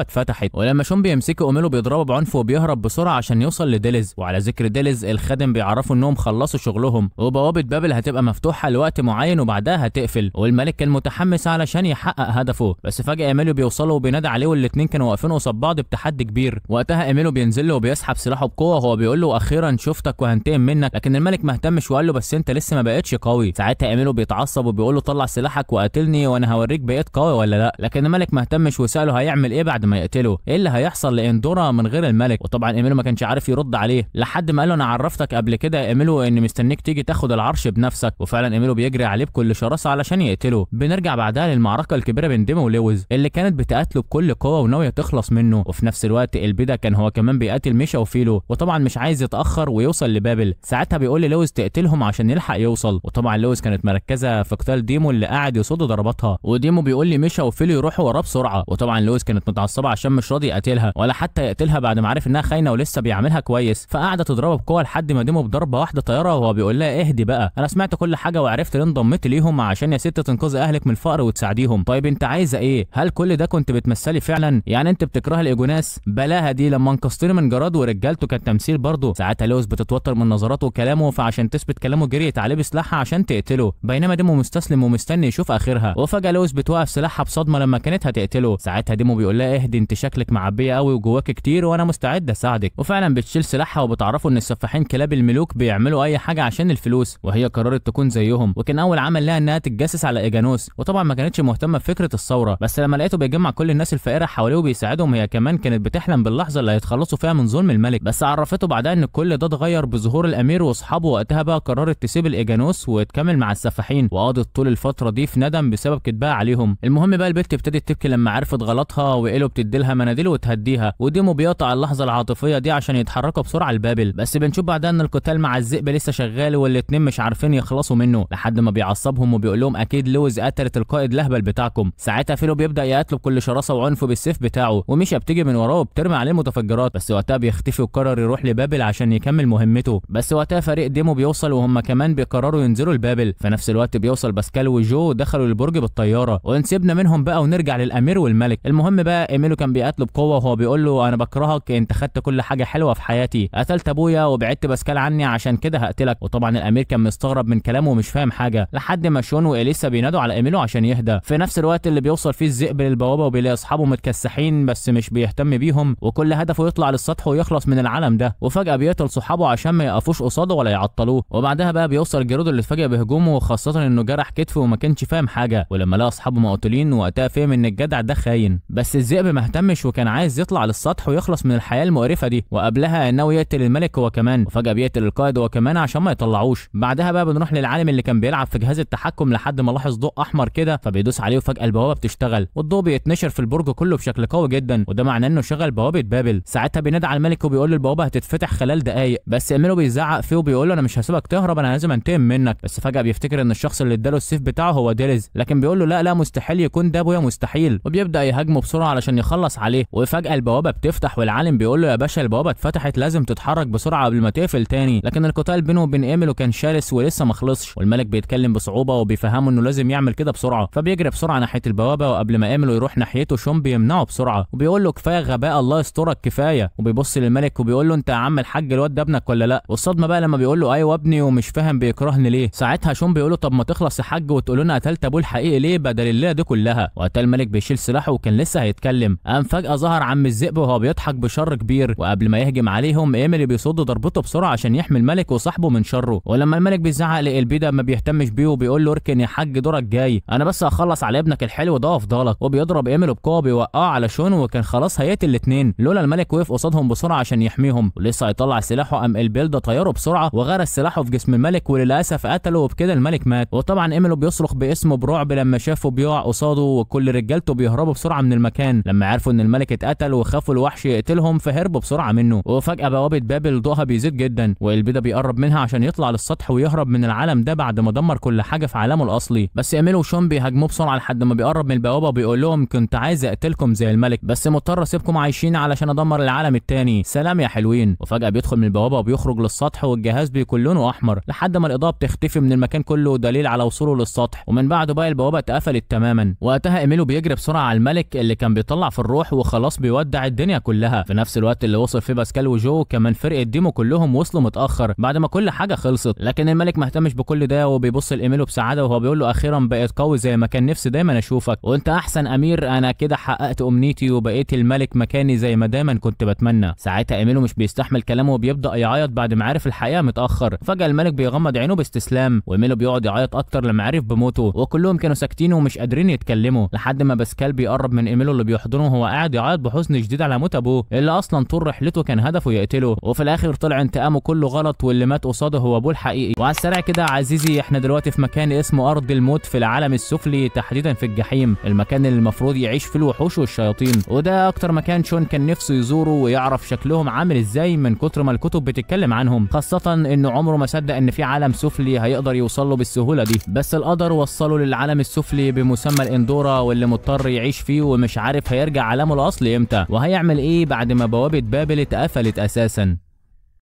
اتفتحت، ولما شون بيمسكه ايميلو بيضربه بعنف وبيهرب بسرعه عشان يوصل لديليز. وعلى ذكر ديليز، الخادم بيعرفوا انهم خلصوا شغلهم وبوابه بابل هتبقى مفتوحه لوقت معين وبعدها هتقفل، والملك كان متحمس علشان يحقق هدفه. بس فجاه ايميلو بيوصله وبينادي عليه، والاتنين كانوا واقفين قصاد بعض بتحدي كبير. وقتها ايميلو بينزل له وبيسحب سلاحه بقوه وهو بيقول له اخيرا شفتك وهنتقم منك، لكن الملك ما اهتمش وقال له بس انت لسه ما بقتش قوي. ساعتها ايميلو بيتعصب وبيقول له طلع سلاحك وقاتلني وانا هوريك بقيت قوي ولا لا. لكن الملك ما اهتمش وساله هيعمل ايه بعد ما يقتله، ايه اللي هيحصل لاندورا من غير الملك. وطبعا ايميلو ما كانش عارف يرد عليه لحد ما قال له انا عرفتك قبل كده يا ايميلو ان مستنيك تيجي تاخد العرش بنفسك. وفعلا ايميلو بيجري عليه بكل شراسه علشان يقتله. بنرجع بعدها للمعركه الكبيره بين ديمو ولويز اللي كانت بتقاتله بكل قوه وناويه تخلص منه. وفي نفس الوقت البيدا كان هو كمان بيقاتل ميشا وفيلو، وطبعا مش عايز يتاخر ويوصل لبابل. ساعتها بيقول لويز تقتلهم عشان يلحق يوصل، وطبعا لويز كانت مركزه في قتال ديمو اللي قاعد يصد ضرباتها، وديمو بيقول لي ميشا وفيلو يروحوا وراه بسرعه. وطبعا لويز كانت متعصبه عشان مش راضي يقتلها ولا حتى يقتلها بعد ما عرف انها خاينه ولسه بيعملها كويس، فقاعده تضربه بقوه لحد ما ديمو بضربه واحده طياره وهو بيقول لها اهدي بقى، انا سمعت كل حاجه وعرفت ليه انضميت ليهم عشان يا ست تنقذي اهلك من الفقر وتساعديهم. طيب انت عايزه ايه؟ هل كل ده كنت بتمثلي فعلا؟ يعني انت بتكره الايجوناس؟ بلاها دي لما انقذتني من جراد ورجالته كان تمثيل برضه. ساعتها لويز بتتوتر من نظراته وكلامه، فعشان تثبت كلامه جريت عليه بسلاحها عشان تقتله، بينما ديمو مستسلم ومستني يشوف اخرها. وفجاه لويز بتوقف سلاحها بصدمه لما كانت هتقتله. ساعتها ديمو بيقول لها اهدي انت شكلك معبيه قوي وجواك كتير وانا مستعد اساعدك. وفعلا بتشيل سلاحها وبتعرفوا ان السفاحين كلاب الملوك بيعملوا اي حاجه عشان الفلوس، وهي قررت تكون زيهم. وكان اول عمل لها انها تتجسس على ايجانوس، وطبعا ما كانتش مهتمه بفكره الثوره، بس لما لقيته بيجمع كل الناس الفقيره حواليه وبيساعدهم، هي كمان كانت بتحلم باللحظه اللي هيتخلصوا فيها من ظلم الملك. بس عرفته بعدها ان كل ده اتغير بظهور الامير واصحابه. وقتها بقى قررت تسيب الايجانوس وتكمل مع السفاحين، وقضت طول الفتره دي في ندم بسبب كدبها عليهم. المهم بقى البت ابتدت تبكي لما عرفت غلطها، وإيلو بتديلها مناديل وتهديها، وديمو بيقطع اللحظه العاطفيه دي عشان يتحركوا بسرعه لبابل. بس بنشوف بعدها ان القتال مع الذئب لسه شغال والاتنين مش عارفين يخلصوا منه لحد ما بيعصبهم وبيقول لهم اكيد لويز قتلت القائد الاهبل بتاعكم. ساعتها فيلو بيبدا يقتله بكل شراسه وعنف بالسيف بتاعه، وميشا بتيجي من وراه وبترمي عليه متفجرات، بس وقتها بيختفي وقرر يروح لبابل عشان يكمل مهمته. بس وقتها فريق ديمو بيوصل وهم كمان بيقرروا ينزلوا لبابل. في نفس الوقت بيوصل باسكال وجو دخلوا البرج بالطياره، ونسيبنا منهم بقى ونرجع للامير والملك. المهم بقى ايميلو كان بيقاتله بقوه وهو بيقول له انا بكرهك، انت خدت كل حاجه حلوه في حياتي، قتلت ابويا وبعدت باسكال عني عشان كده هقتلك. وطبعا الامير كان مستغرب من كلامه ومش فاهم حاجه لحد ما شون واليسا بينادوا على ايميلو عشان يهدى. في نفس الوقت اللي بيوصل فيه الذئب للبوابه وبيلاقي اصحابه متكسحين بس مش بيهتم بيهم، وكل هدفه يطلع للسطح ويخلص من العالم ده. وفجاه بيقتل صحابه عشان ما يقفوش قصاده ولا يعطلوه. وبعدها بقى بيوصل جيرودو اللي اتفاجئ بهجومه، خاصه انه جرح كتفه وما كانش فاهم حاجه، ولما لقى اصحابه مقتولين وقتها فهم ان الجدع ده خاين. بس الذئب ما اهتمش وكان عايز يطلع للسطح ويخلص من الحياه المقرفه دي، وقبلها انه يقتل الملك هو كمان، وفجاه بيقتل القائد هو كمان عشان ما يطلعوش. بعدها بقى بنروح للعالم اللي كان بيلعب في جهاز التحكم لحد ما لاحظ ضوء احمر كده، فبيدوس عليه وفجاه البوابه بتشتغل والضوء بيتنشر في البرج كله بشكل قوي جدا، وده معناه انه شغل بوابه بابل. ساعتها بينادي على الملك وبيقول له البوابه هتتفتح خلال دقائق، بس ايميلو بيزعق فيه وبيقول له انا مش هسيبك تهرب، انا لازم انتقم منك. بس فجاه بيفتكر ان الشخص اللي اداله السيف بتاعه هو ديليز، لكن بيقول له لا مستحيل يكون ده ابويا، مستحيل، وبيبدا يهاجمه بسرعه علشان يخلص عليه. وفجاه البوابه بتفتح والعالم بيقول له يا باشا البوابه اتفتحت، لازم تتحرك بسرعه قبل ما تقفل تاني. لكن القتال بينه وبين ايميلو كان شرس ولسه ما خلصش، والملك بيتكلم بصعوبه وبيفهمه انه لازم يعمل كده بسرعه، فبيجري بسرعه ناحيه البوابه، وقبل ما ايميلو يروح ناحيته شون بيمنعه بسرعه وبيقول له كفايه غباء، الله يسترك كفايه. وبيبص للملك وبيقول له انت يا عم الحاج الواد ده ابنك ولا لا؟ والصدمه بقى لما بيقول له ايوه ابني ومش فاهم بيكرهني ليه. ساعتها شون بيقول له طب ما تخلص يا حاج وتقول لنا قتلت ابوه الحقيقي ليه بدل الليله دي كلها. وقتها الملك بيشيل سلاحه وكان لسه هيتكلم، قام فجاه ظهر عم الذئب وهو بيضحك بشر كبير، وقبل ما يهجم عليهم ايميلي بيصد ضربته بسرعه عشان يحمي الملك وصاحبه من شره. ولما الملك بيزعق لالبيدا ما بيهتمش بيه وبيقول له اركن يا حاج دورك جاي، انا بس هخلص على ابنك الحلو ده وافضلك. وبيضرب ايميلو بقوه بيوقعه على شون، وكان خلاص هيقتل الاثنين لولا الملك وقف قصادهم بسرعه عشان يحميهم، ولسه هيطلع سلاحه قام البيلدا طيره بسرعه وغرس سلاحه في جسم الملك، وللاسف قتله وبكده الملك مات. وطبعا ايميلو بيصرخ باسمه برعب لما شافه بيقع قصاده، وكل رجالته بيهربوا بسرعه من المكان لما عرفوا ان الملك اتقتل، وخافوا الوحش يقتلهم فهربوا بسرعه منه. وفجاه بوابه بابل ضوءها بيزيد جدا، والبيدا بيقرب منها عشان يطلع للسطح ويهرب من العالم ده بعد ما دمر كل حاجه في عالمه الاصلي. بس ايميلو وشون بيهاجموه بسرعه لحد ما بيقرب من البوابه وبيقول لهم كنت عايز اقتلكم زي الملك، بس مضطر اسيبكم عايشين علشان ادمر العالم التاني. تاني. سلام يا حلوين. وفجأة بيدخل من البوابة وبيخرج للسطح والجهاز بيكون لونه احمر لحد ما الاضاءة بتختفي من المكان كله دليل على وصوله للسطح، ومن بعده بقى البوابة اتقفلت تماما. وقتها ايميلو بيجري بسرعة على الملك اللي كان بيطلع في الروح وخلاص بيودع الدنيا كلها، في نفس الوقت اللي وصل فيه باسكال وجو كمان فرقة ديمو كلهم وصلوا متأخر بعد ما كل حاجة خلصت. لكن الملك ما اهتمش بكل ده وبيبص لايميلو بسعادة وهو بيقول له اخيرا بقيت قوي زي ما كان نفسي دايما اشوفك، وانت احسن امير، انا كده حققت امنيتي وبقيت الملك مكاني زي ما دايما كنت بتمنى. ساعتها ايميلو مش بيستحمل كلامه وبيبدا يعيط بعد ما عرف الحقيقه متاخر. فجاه الملك بيغمض عينه باستسلام وايميلو بيقعد يعيط اكتر لما عرف بموته، وكلهم كانوا ساكتين ومش قادرين يتكلموا لحد ما باسكال بيقرب من ايميلو اللي بيحضنه وهو قاعد يعيط بحزن شديد على موت ابوه اللي اصلا طول رحلته كان هدفه يقتله، وفي الاخر طلع انتقامه كله غلط واللي مات قصاده هو ابوه الحقيقي. وعلى السريع كده عزيزي احنا دلوقتي في مكان اسمه ارض الموت في العالم السفلي، تحديدا في الجحيم، المكان اللي المفروض يعيش فيه الوحوش والشياطين، وده اكتر مكان شون كان نفسه يزوره ويعرف شكلهم عامل ازاي من كتر ما الكتب بتتكلم عنهم، خاصة انه عمره ما صدق ان في عالم سفلي هيقدر يوصل له بالسهولة دي، بس القدر وصله للعالم السفلي بمسمى الاندورا واللي مضطر يعيش فيه ومش عارف هيرجع عالمه الاصلي امتى وهيعمل ايه بعد ما بوابة بابل اتقفلت اساسا.